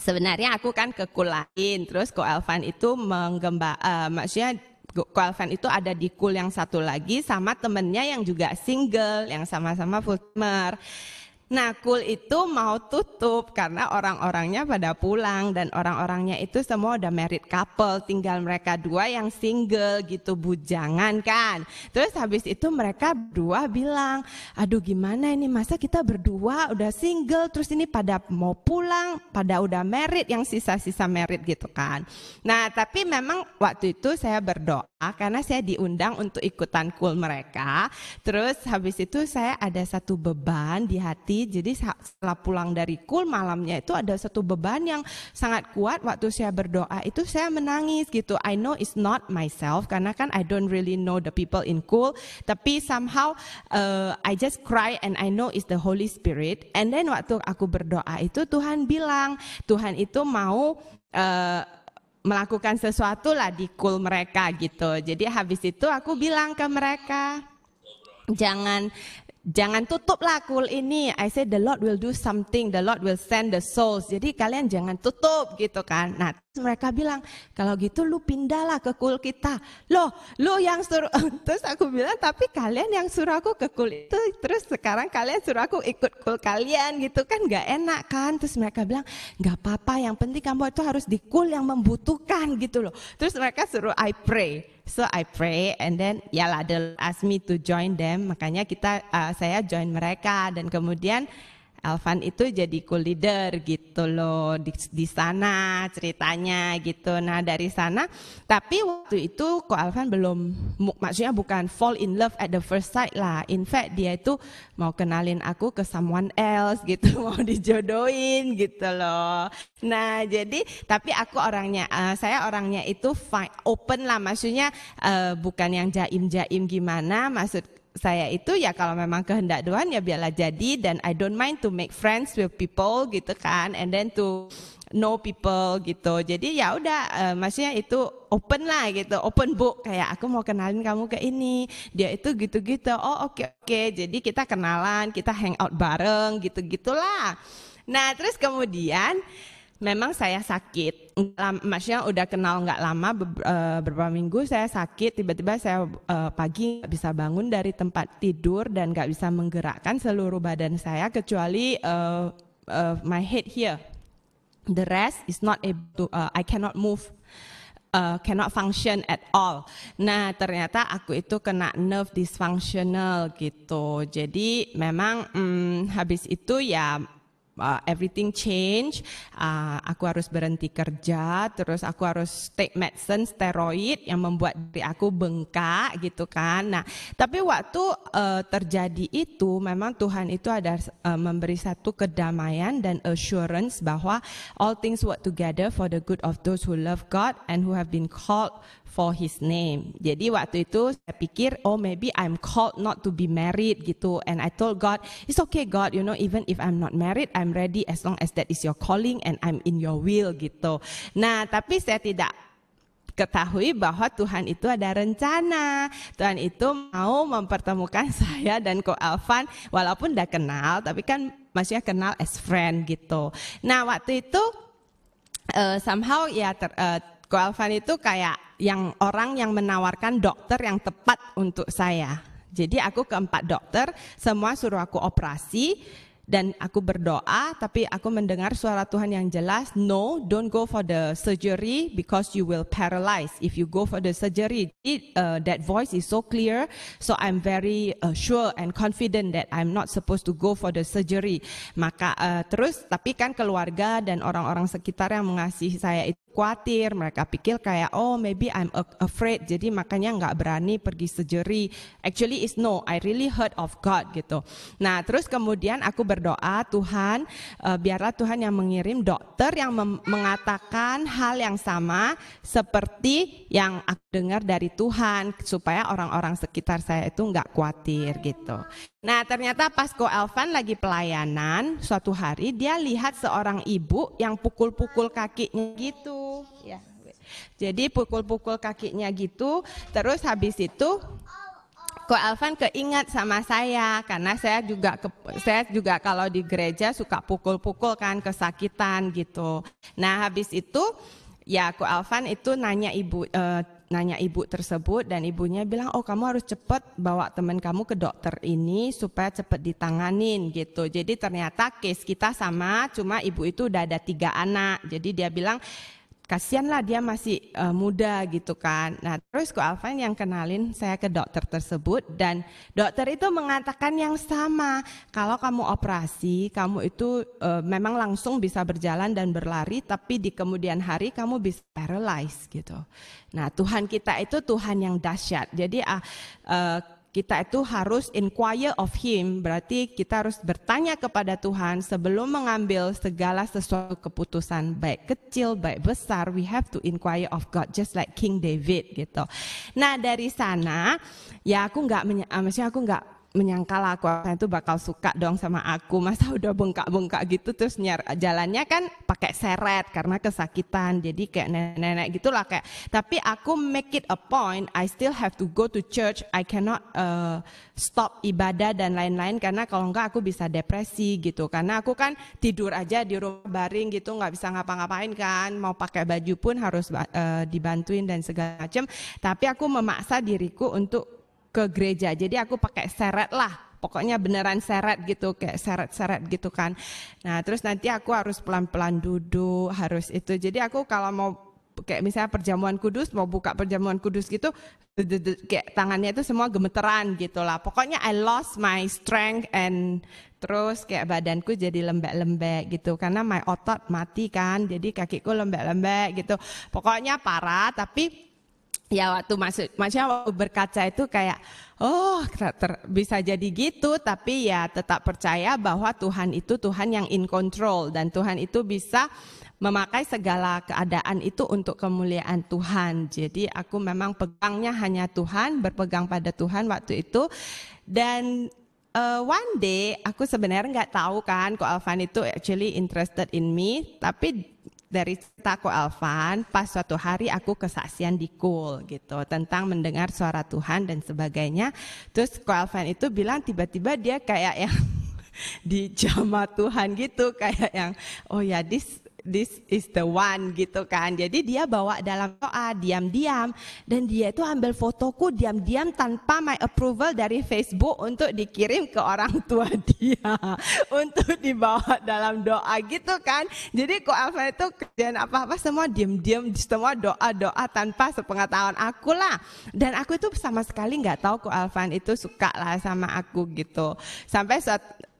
sebenarnya aku kan ke Cool lain. Terus Ko Elvan itu maksudnya Ko Elvan itu ada di Cool yang satu lagi sama temennya yang juga single, yang sama-sama full timer. Nah, Cool itu mau tutup karena orang-orangnya pada pulang dan orang-orangnya itu semua udah married couple, tinggal mereka dua yang single gitu, bujangan kan. Terus habis itu mereka berdua bilang, aduh gimana ini, masa kita berdua udah single terus ini pada mau pulang, pada udah married, yang sisa-sisa married gitu kan. Nah, tapi memang waktu itu saya berdoa karena saya diundang untuk ikutan Cool mereka. Terus habis itu saya ada satu beban di hati. Jadi setelah pulang dari Cool malamnya itu ada satu beban yang sangat kuat. Waktu saya berdoa itu saya menangis gitu. I know it's not myself karena kan I don't really know the people in Cool. Tapi somehow I just cry and I know it's the Holy Spirit. And then waktu aku berdoa itu Tuhan bilang, Tuhan itu mau melakukan sesuatu lah di Cool mereka gitu. Jadi habis itu aku bilang ke mereka, Jangan tutup lah Cool ini. I said the Lord will do something, the Lord will send the souls. Jadi kalian jangan tutup gitu kan. Nah mereka bilang, kalau gitu lu pindahlah ke Cool kita. Loh, lu yang suruh. Terus aku bilang, tapi kalian yang suruh aku ke Cool itu. Terus sekarang kalian suruh aku ikut Cool kalian gitu kan, gak enak kan. Terus mereka bilang, gak apa-apa, yang penting kamu itu harus di Cool yang membutuhkan gitu loh. Terus mereka suruh I pray. So I pray and then yalah they ask me to join them. Makanya saya join mereka dan kemudian Elvan itu jadi Cool leader gitu loh di sana ceritanya gitu. Nah dari sana, tapi waktu itu Ko Elvan belum, maksudnya bukan fall in love at the first sight lah. In fact dia itu mau kenalin aku ke someone else gitu, mau dijodohin gitu loh. Nah jadi tapi aku saya orangnya itu open lah, maksudnya bukan yang jaim-jaim gimana, maksud saya itu ya kalau memang kehendak Tuhan ya biarlah jadi, dan I don't mind to make friends with people gitu kan, and then to know people gitu. Jadi ya udah maksudnya itu open lah gitu, open book, kayak aku mau kenalin kamu ke ini, dia itu gitu-gitu. Oh oke. Jadi kita kenalan, kita hang out bareng gitu-gitulah. Nah terus kemudian memang saya sakit, maksudnya udah kenal nggak lama, beberapa minggu saya sakit, tiba-tiba saya pagi nggak bisa bangun dari tempat tidur dan nggak bisa menggerakkan seluruh badan saya kecuali my head here. The rest is not able to, I cannot move, cannot function at all. Nah ternyata aku itu kena nerve dysfunctional gitu. Jadi memang habis itu ya everything change, aku harus berhenti kerja, terus aku harus take medicine, steroid yang membuat diri aku bengkak gitu kan. Nah, tapi waktu terjadi itu memang Tuhan itu ada memberi satu kedamaian dan assurance bahwa all things work together for the good of those who love God and who have been called for His name. Jadi waktu itu saya pikir, oh maybe I'm called not to be married gitu. And I told God, it's okay God, you know, even if I'm not married, I'm ready as long as that is your calling and I'm in your will gitu. Nah tapi saya tidak ketahui bahwa Tuhan itu ada rencana. Tuhan itu mau mempertemukan saya dan Ko Elvan, walaupun udah kenal, tapi kan masih kenal as friend gitu. Nah waktu itu somehow ya Ko Elvan itu kayak orang yang menawarkan dokter yang tepat untuk saya. Jadi aku ke 4 dokter, semua suruh aku operasi dan aku berdoa, tapi aku mendengar suara Tuhan yang jelas, no, don't go for the surgery because you will paralyze if you go for the surgery. That voice is so clear, so I'm very sure and confident that I'm not supposed to go for the surgery. Maka terus, tapi kan keluarga dan orang-orang sekitar yang mengasihi saya itu khawatir, mereka pikir kayak oh maybe I'm afraid, jadi makanya nggak berani pergi surgery. Actually is no, I really heard of God gitu. Nah terus kemudian aku berdoa, Tuhan biarlah Tuhan yang mengirim dokter yang mengatakan hal yang sama seperti yang aku dengar dari Tuhan, supaya orang-orang sekitar saya itu nggak khawatir gitu. Nah ternyata pas Ko Elvan lagi pelayanan, suatu hari dia lihat seorang ibu yang pukul-pukul kakinya gitu. Ya. Jadi pukul-pukul kakinya gitu, terus habis itu Ko Elvan keingat sama saya, karena saya juga kalau di gereja suka pukul-pukul kan, kesakitan gitu. Nah habis itu ya Ko Elvan itu nanya ibu tersebut, dan ibunya bilang, oh kamu harus cepat bawa teman kamu ke dokter ini supaya cepat ditanganin gitu. Jadi ternyata case kita sama, cuma ibu itu udah ada 3 anak. Jadi dia bilang, kasihanlah dia masih muda gitu kan. Nah terus Ko Elvan yang kenalin saya ke dokter tersebut, dan dokter itu mengatakan yang sama, kalau kamu operasi kamu itu memang langsung bisa berjalan dan berlari, tapi di kemudian hari kamu bisa paralyzed gitu. Nah Tuhan kita itu Tuhan yang dahsyat. Jadi kita itu harus inquire of Him, berarti kita harus bertanya kepada Tuhan sebelum mengambil segala sesuatu keputusan, baik kecil, baik besar. We have to inquire of God, just like King David gitu. Nah dari sana, ya aku nggak menyangka lah aku itu bakal suka dong sama aku. Masa udah bengkak-bengkak gitu terus jalannya kan pakai seret karena kesakitan. Jadi kayak nenek-nenek gitulah kayak. Tapi aku make it a point, I still have to go to church. I cannot stop ibadah dan lain-lain, karena kalau enggak aku bisa depresi gitu. Karena aku kan tidur aja di rumah baring gitu, nggak bisa ngapa-ngapain kan. Mau pakai baju pun harus dibantuin dan segala macam. Tapi aku memaksa diriku untuk ke gereja, jadi aku pakai seret lah, pokoknya beneran seret gitu, kayak seret-seret gitu kan. Nah terus nanti aku harus pelan-pelan duduk, harus itu. Jadi aku kalau mau kayak misalnya perjamuan kudus, mau buka perjamuan kudus gitu, kayak tangannya itu semua gemeteran gitu lah. Pokoknya I lost my strength, and terus kayak badanku jadi lembek-lembek gitu, karena my otot mati kan, jadi kakiku lembek-lembek gitu. Pokoknya parah, tapi ya maksudnya waktu berkaca itu kayak oh bisa jadi gitu, tapi ya tetap percaya bahwa Tuhan itu Tuhan yang in control, dan Tuhan itu bisa memakai segala keadaan itu untuk kemuliaan Tuhan. Jadi aku memang pegangnya hanya Tuhan, berpegang pada Tuhan waktu itu. Dan one day aku sebenarnya nggak tahu kan Ko Elvan itu actually interested in me, tapi dari cerita Ko Elvan, pas suatu hari aku kesaksian di Kul gitu tentang mendengar suara Tuhan dan sebagainya. Terus Ko Elvan itu bilang tiba-tiba dia kayak yang dijamah Tuhan gitu, kayak yang oh ya this is the one gitu kan. Jadi dia bawa dalam doa diam-diam, dan dia itu ambil fotoku diam-diam tanpa my approval dari Facebook untuk dikirim ke orang tua dia untuk dibawa dalam doa gitu kan. Jadi Ko Elvan itu kerjaan apa-apa semua diam-diam, semua doa-doa tanpa sepengetahuan aku lah. Dan aku itu sama sekali nggak tahu Ko Elvan itu suka lah sama aku gitu. Sampai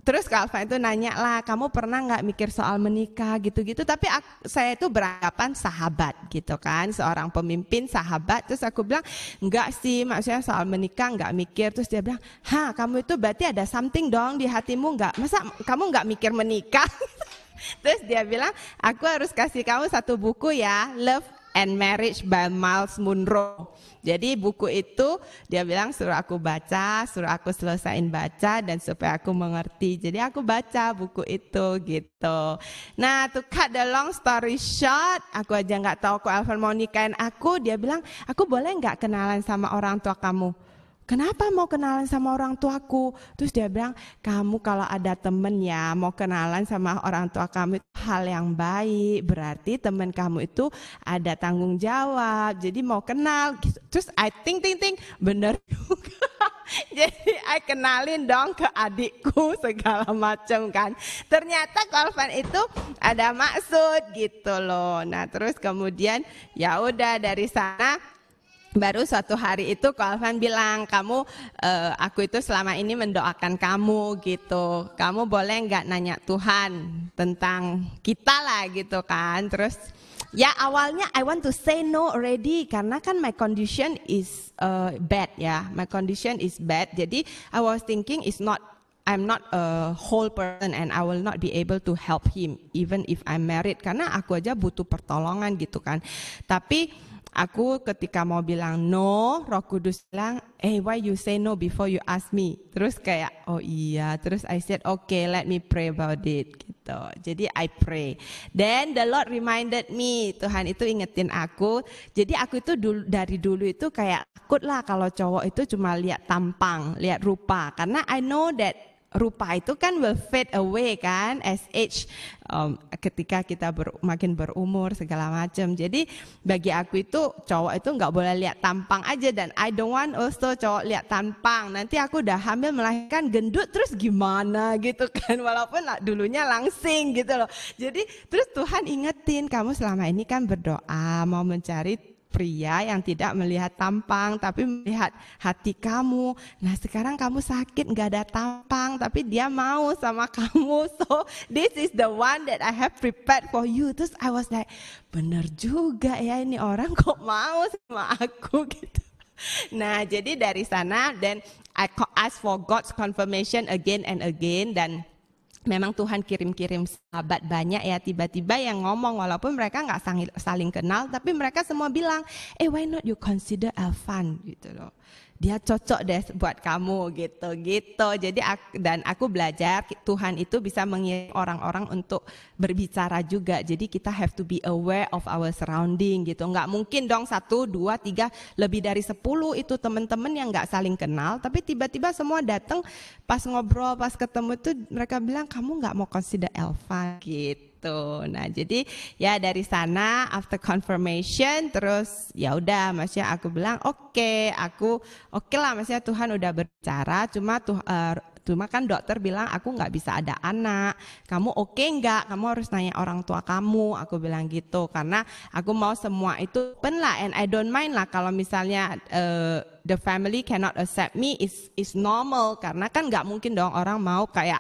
terus Ko Elvan itu nanya lah, kamu pernah nggak mikir soal menikah gitu-gitu? Tapi saya itu beranggapan sahabat gitu kan, seorang pemimpin sahabat. Terus aku bilang, enggak sih, maksudnya soal menikah nggak mikir. Terus dia bilang, kamu itu berarti ada something dong di hatimu, nggak? Masa kamu nggak mikir menikah? Terus dia bilang, aku harus kasih kamu satu buku ya, Love and Marriage by Miles Monroe. Jadi buku itu dia bilang suruh aku baca, suruh aku selesain baca dan supaya aku mengerti. Jadi aku baca buku itu gitu. Nah, to cut the long story short, aku aja nggak tahu Ko Elvan mau nikahin aku. Dia bilang, aku boleh nggak kenalan sama orang tua kamu? Kenapa mau kenalan sama orang tuaku? Terus dia bilang, kamu kalau ada temen ya mau kenalan sama orang tua kamu itu hal yang baik. Berarti temen kamu itu ada tanggung jawab. Jadi mau kenal. Terus I think, bener juga. Jadi I kenalin dong ke adikku segala macam kan. Ternyata Ko Elvan itu ada maksud gitu loh. Nah terus kemudian ya udah dari sana. Baru suatu hari itu Ko Elvan bilang, aku itu selama ini mendoakan kamu gitu. Kamu boleh nggak nanya Tuhan tentang kita lah gitu kan. Terus Ya awalnya I want to say no already karena kan my condition is bad ya. My condition is bad. Jadi I was thinking I'm not a whole person and I will not be able to help him even if I'm married karena aku aja butuh pertolongan gitu kan. Tapi aku ketika mau bilang no, Roh Kudus bilang, why you say no before you ask me? Terus kayak, oh iya. Terus I said, okay, let me pray about it. Gitu. Jadi I pray. Then the Lord reminded me, Tuhan itu ingetin aku. Jadi aku itu dari dulu itu kayak takut lah kalau cowok itu cuma lihat tampang, lihat rupa. Karena I know that rupa itu kan will fade away kan as age ketika kita makin berumur segala macam. Jadi bagi aku itu cowok itu nggak boleh lihat tampang aja dan I don't want also cowok lihat tampang. Nanti aku udah hamil melahirkan gendut terus gimana gitu kan walaupun dulunya langsing gitu loh. Jadi terus Tuhan ingetin kamu selama ini kan berdoa mau mencari pria yang tidak melihat tampang tapi melihat hati kamu. Nah sekarang kamu sakit nggak ada tampang tapi dia mau sama kamu. So this is the one that I have prepared for you. Terus I was like bener juga ya ini orang kok mau sama aku gitu. Nah jadi dari sana dan I ask for God's confirmation again and again dan memang Tuhan kirim-kirim sahabat banyak ya tiba-tiba yang ngomong walaupun mereka nggak saling kenal tapi mereka semua bilang why not you consider Elvan gitu loh. Dia cocok deh buat kamu gitu. Jadi aku belajar Tuhan itu bisa mengirim orang-orang untuk berbicara juga. Jadi kita have to be aware of our surrounding gitu. Nggak mungkin dong 1, 2, 3 lebih dari 10 itu teman-teman yang nggak saling kenal. Tapi tiba-tiba semua datang pas ngobrol, pas ketemu itu mereka bilang kamu nggak mau consider Elvan gitu. Nah jadi ya dari sana after confirmation terus ya udah maksudnya aku bilang oke lah maksudnya Tuhan udah berbicara cuma kan dokter bilang aku nggak bisa ada anak, kamu oke nggak? Kamu harus nanya orang tua kamu, aku bilang gitu karena aku mau semua itu open lah and I don't mind lah kalau misalnya the family cannot accept me is normal karena kan nggak mungkin dong orang mau kayak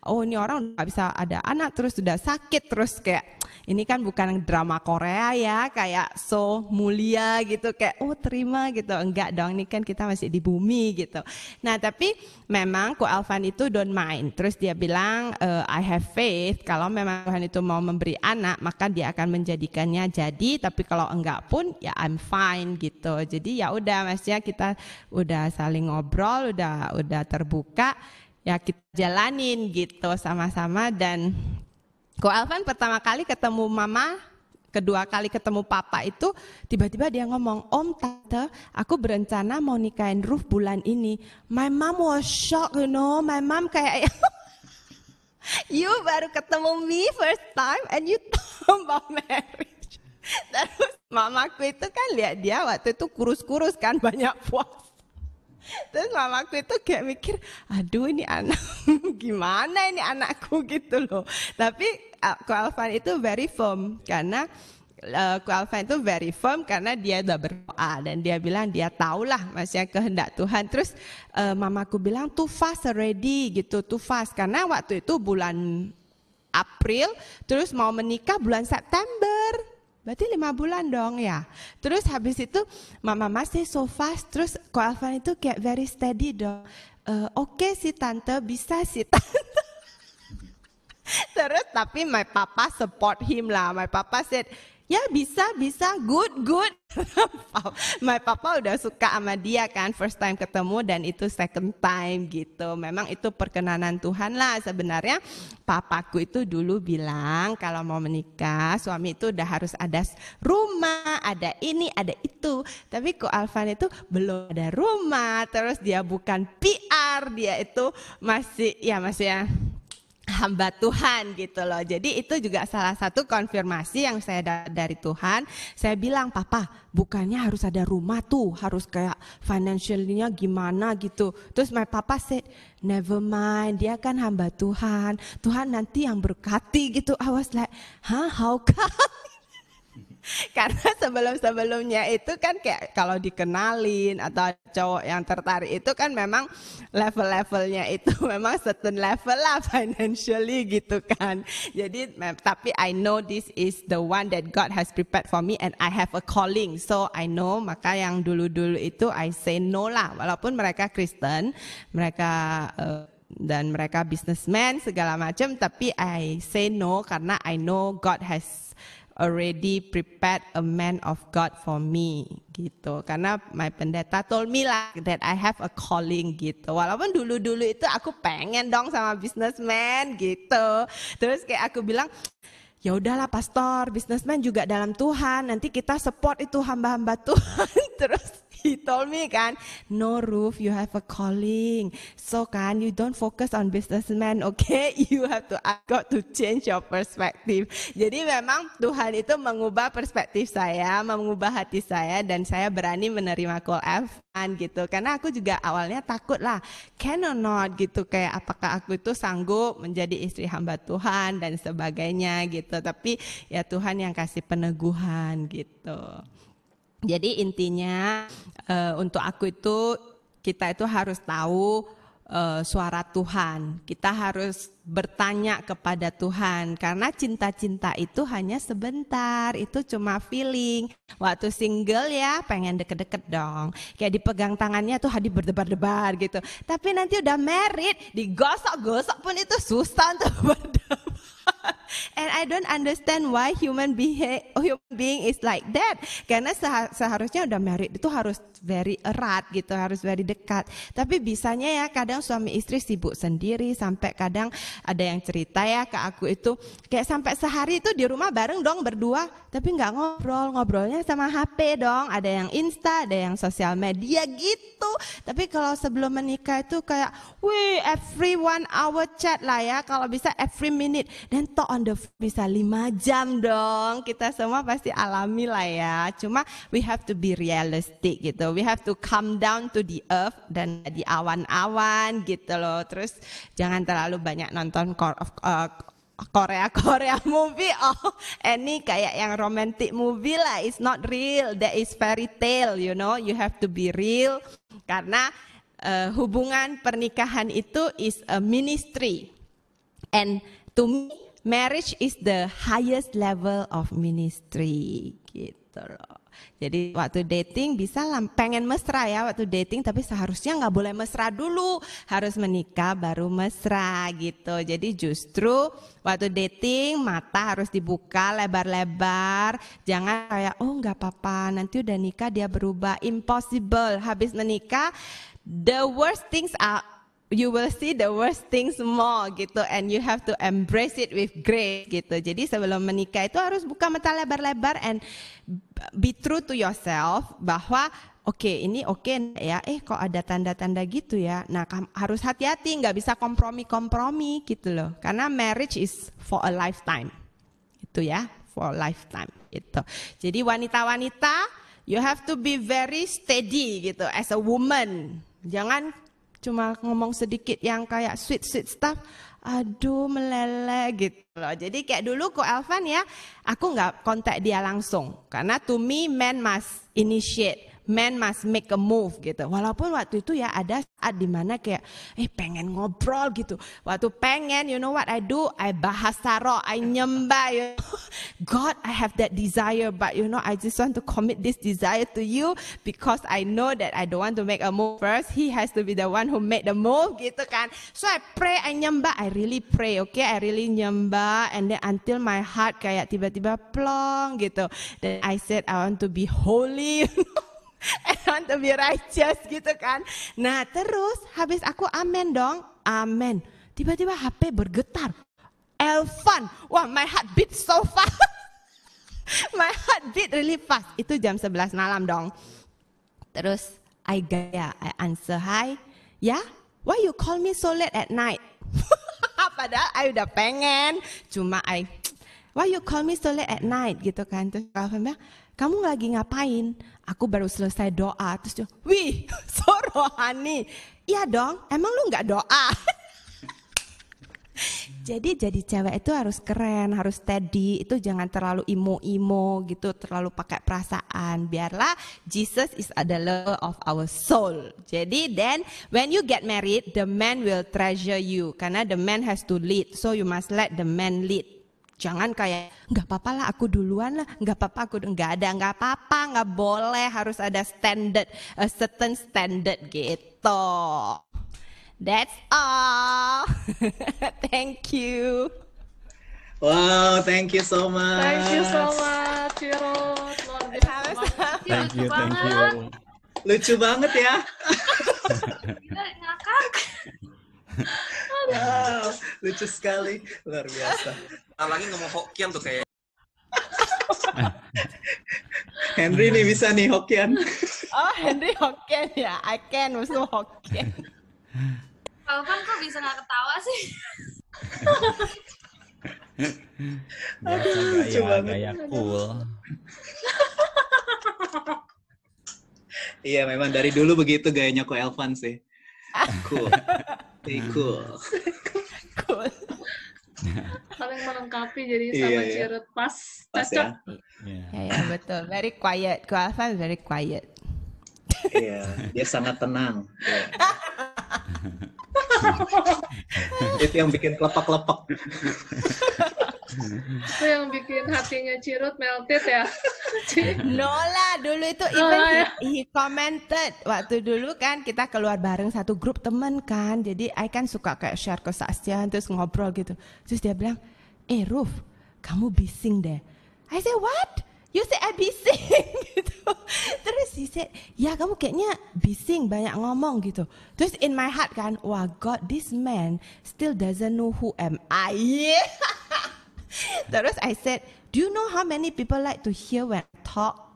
oh ini orang nggak bisa ada anak terus sudah sakit terus kayak ini kan bukan drama Korea ya kayak so mulia gitu kayak oh terima gitu enggak dong ini kan kita masih di bumi gitu. Nah tapi memang Ko Elvan itu don't mind terus dia bilang I have faith kalau memang Tuhan itu mau memberi anak maka dia akan menjadikannya jadi tapi kalau enggak pun ya I'm fine gitu. Jadi ya udah maksudnya kita udah saling ngobrol udah terbuka. Ya kita jalanin gitu sama-sama dan Ko Elvan pertama kali ketemu mama, kedua kali ketemu papa itu tiba-tiba dia ngomong, Om Tante aku berencana mau nikahin Ruth bulan ini. My mom was shocked you know, my mom kayak you baru ketemu me first time and you talk about marriage. Terus mamaku itu kan lihat dia waktu itu kurus-kurus kan banyak puas. Terus mamaku itu kayak mikir, aduh ini anak, gimana ini anakku gitu loh. Tapi Ko Elvan itu very firm karena dia udah berdoa dan dia bilang dia tahulah maksudnya kehendak Tuhan. Terus mamaku bilang too fast already gitu, too fast karena waktu itu bulan April, terus mau menikah bulan September. Berarti 5 bulan dong ya. Terus habis itu mama masih so fast. Terus Ko Elvan itu kayak very steady dong. Oke sih tante, bisa sih tante. Terus tapi my papa support him lah. My papa said, ya bisa, good. My papa udah suka sama dia kan, first time ketemu dan itu second time gitu. Memang itu perkenanan Tuhan lah. Sebenarnya papaku itu dulu bilang kalau mau menikah suami itu udah harus ada rumah, ada ini, ada itu. Tapi Ko Elvan itu belum ada rumah, terus dia bukan PR, dia itu masih hamba Tuhan gitu loh. Jadi itu juga salah satu konfirmasi yang saya dapat dari Tuhan. Saya bilang, papa bukannya harus ada rumah tuh, harus kayak financialnya gimana gitu. Terus my papa said, never mind, dia kan hamba Tuhan, Tuhan nanti yang berkati gitu. I was like, how come? Karena sebelum-sebelumnya itu kan kayak kalau dikenalin atau cowok yang tertarik itu kan memang level-levelnya itu memang certain level lah financially gitu kan. Jadi tapi I know this is the one that God has prepared for me and I have a calling. So I know, maka yang dulu-dulu itu I say no lah. Walaupun mereka Kristen, mereka dan mereka businessman segala macam, tapi I say no karena I know God has already prepared a man of God for me gitu. Karena my pendeta told me lah that I have a calling gitu. Walaupun dulu-dulu itu aku pengen dong sama businessman gitu. Terus kayak aku bilang, ya udahlah pastor, businessman juga dalam Tuhan. Nanti kita support itu hamba-hamba Tuhan. Terus he told me kan, no Ruth, you have a calling. So kan, you don't focus on businessman, okay? You have to ask God to change your perspective. Jadi memang Tuhan itu mengubah perspektif saya, mengubah hati saya, dan saya berani menerima call Evan gitu. Karena aku juga awalnya takut lah, can or not gitu, kayak apakah aku itu sanggup menjadi istri hamba Tuhan dan sebagainya gitu. Tapi ya Tuhan yang kasih peneguhan gitu. Jadi intinya untuk aku itu kita itu harus tahu suara Tuhan. Kita harus bertanya kepada Tuhan karena cinta-cinta itu hanya sebentar, itu cuma feeling. Waktu single ya pengen deket-deket dong, kayak dipegang tangannya tuh hati berdebar-debar gitu. Tapi nanti udah married, digosok-gosok pun itu susah untuk berdebar. And I don't understand why human being is like that. Karena seharusnya udah married itu harus very erat gitu, harus very dekat. Tapi bisanya ya kadang suami istri sibuk sendiri, sampai kadang ada yang cerita ya ke aku itu kayak sampai sehari itu di rumah bareng dong berdua, tapi nggak ngobrolnya sama HP dong. Ada yang Insta, ada yang sosial media gitu. Tapi kalau sebelum menikah itu kayak, wih every 1 hour chat lah ya, kalau bisa every minute. Dan talk on the phone bisa 5 jam dong. Kita semua pasti alami lah ya. Cuma we have to be realistic gitu. We have to come down to the earth dan di awan-awan gitu loh. Terus jangan terlalu banyak nonton Korea movie. Oh, ini kayak yang romantic movie lah. It's not real. That is fairy tale, you know. You have to be real. Karena hubungan pernikahan itu is a ministry. And to me, marriage is the highest level of ministry gitu loh. Jadi waktu dating bisa lah, pengen mesra ya waktu dating, tapi seharusnya nggak boleh mesra dulu, harus menikah baru mesra gitu. Jadi justru waktu dating mata harus dibuka lebar-lebar, jangan kayak oh nggak apa-apa nanti udah nikah dia berubah, impossible. Habis menikah the worst things are, you will see the worst things more gitu, and you have to embrace it with grace gitu. Jadi sebelum menikah itu harus buka mata lebar-lebar and be true to yourself bahwa ini oke ya, kok ada tanda-tanda gitu ya. Nah harus hati-hati, nggak bisa kompromi gitu loh. Karena marriage is for a lifetime, itu ya, for a lifetime itu. Jadi wanita-wanita, you have to be very steady gitu as a woman. Jangan cuma ngomong sedikit yang kayak sweet stuff, aduh meleleh gitu loh. Jadi kayak dulu Ko Elvan ya, aku nggak kontak dia langsung. Karena to me, man must initiate, man must make a move gitu. Walaupun waktu itu ya ada saat dimana kayak, pengen ngobrol gitu. Waktu pengen, you know what I do? I bahasa roh, I nyembah. You know? God, I have that desire, but you know, I just want to commit this desire to you because I know that I don't want to make a move first. He has to be the one who made the move gitu kan. So I pray, I nyembah, I really pray, okay? I really nyembah, and then until my heart kayak tiba-tiba plong gitu. Then I said, I want to be holy, you know? I want to be righteous gitu kan. Nah terus habis aku amen dong, amen. Tiba-tiba HP bergetar. Elvan, wah my heart beat so fast. My heart beat really fast. Itu jam 11 malam dong. Terus I answer, hi. Ya, why you call me so late at night? Padahal I udah pengen. Cuma why you call me so late at night gitu kan. Terus Elvan bilang, kamu lagi ngapain? Aku baru selesai doa. Terus dia, wih, so rohani. Iya dong, emang lu gak doa? Jadi cewek itu harus keren, harus steady, itu jangan terlalu imo-imo gitu, terlalu pakai perasaan. Biarlah Jesus is the lover of our soul. Jadi then when you get married, the man will treasure you karena the man has to lead. So you must let the man lead. Jangan kayak nggak apa-apa lah aku duluan lah, nggak apa-apa aku nggak apa-apa, nggak boleh, harus ada standard, a certain standard gitu. That's all. Thank you. Wow, thank you so much. Thank you so much, Cirut. Luar biasa. Thank you. Lucu banget ya. Gila, ngakak. Wow, lucu sekali, luar biasa. Lagi ngomong Hokkien tuh kayak. Henry nih bisa nih Hokkien. Oh, Henry Hokkien ya. I can also Hokkien. Alvan kok bisa nggak ketawa sih? Gaya cool. Iya, memang dari dulu begitu gayanya Ko Elvan sih. Cool. Cool. Cool. Saling melengkapi jadi sama Cirut pas cocok. Ya, betul. Very quiet. Ko Elvan very quiet. Iya, dia sangat tenang. Ya. Itu yang bikin kelepak-kelepak. Itu yang bikin hatinya Cirut melted ya. No lah, dulu itu even he commented. Waktu dulu kan kita keluar bareng satu grup temen kan. Jadi I kan suka kayak share kesaksian terus ngobrol gitu. Terus dia bilang, Ruf, kamu bising deh. I said, what? You say I bising gitu. Terus he said, ya kamu kayaknya bising, banyak ngomong gitu. Terus in my heart kan, wah God, this man still doesn't know who am I. Terus I said, do you know how many people like to hear when I talk?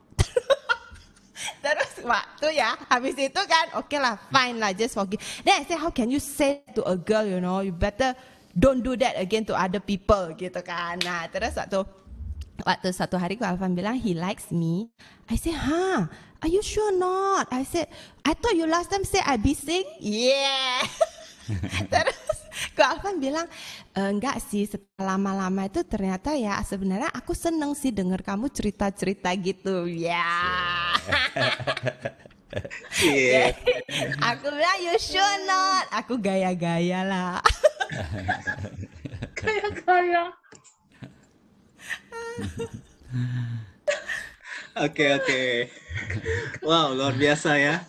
Terus waktu ya, habis itu kan, okay lah, fine lah, just forgive. Then I said, how can you say to a girl, you know, you better don't do that again to other people gitu kan. Nah, terus waktu satu hari Ko Elvan bilang he likes me. I said, are you sure not? I said, I thought you last time say I bising. Yeah. Terus Ko Elvan bilang, enggak sih, setelah lama-lama itu ternyata ya sebenarnya aku seneng sih denger kamu cerita-cerita gitu. Ya. Iya. Aku bilang you sure not? Aku gaya-gaya lah. Kayak Oke. Wow, luar biasa ya.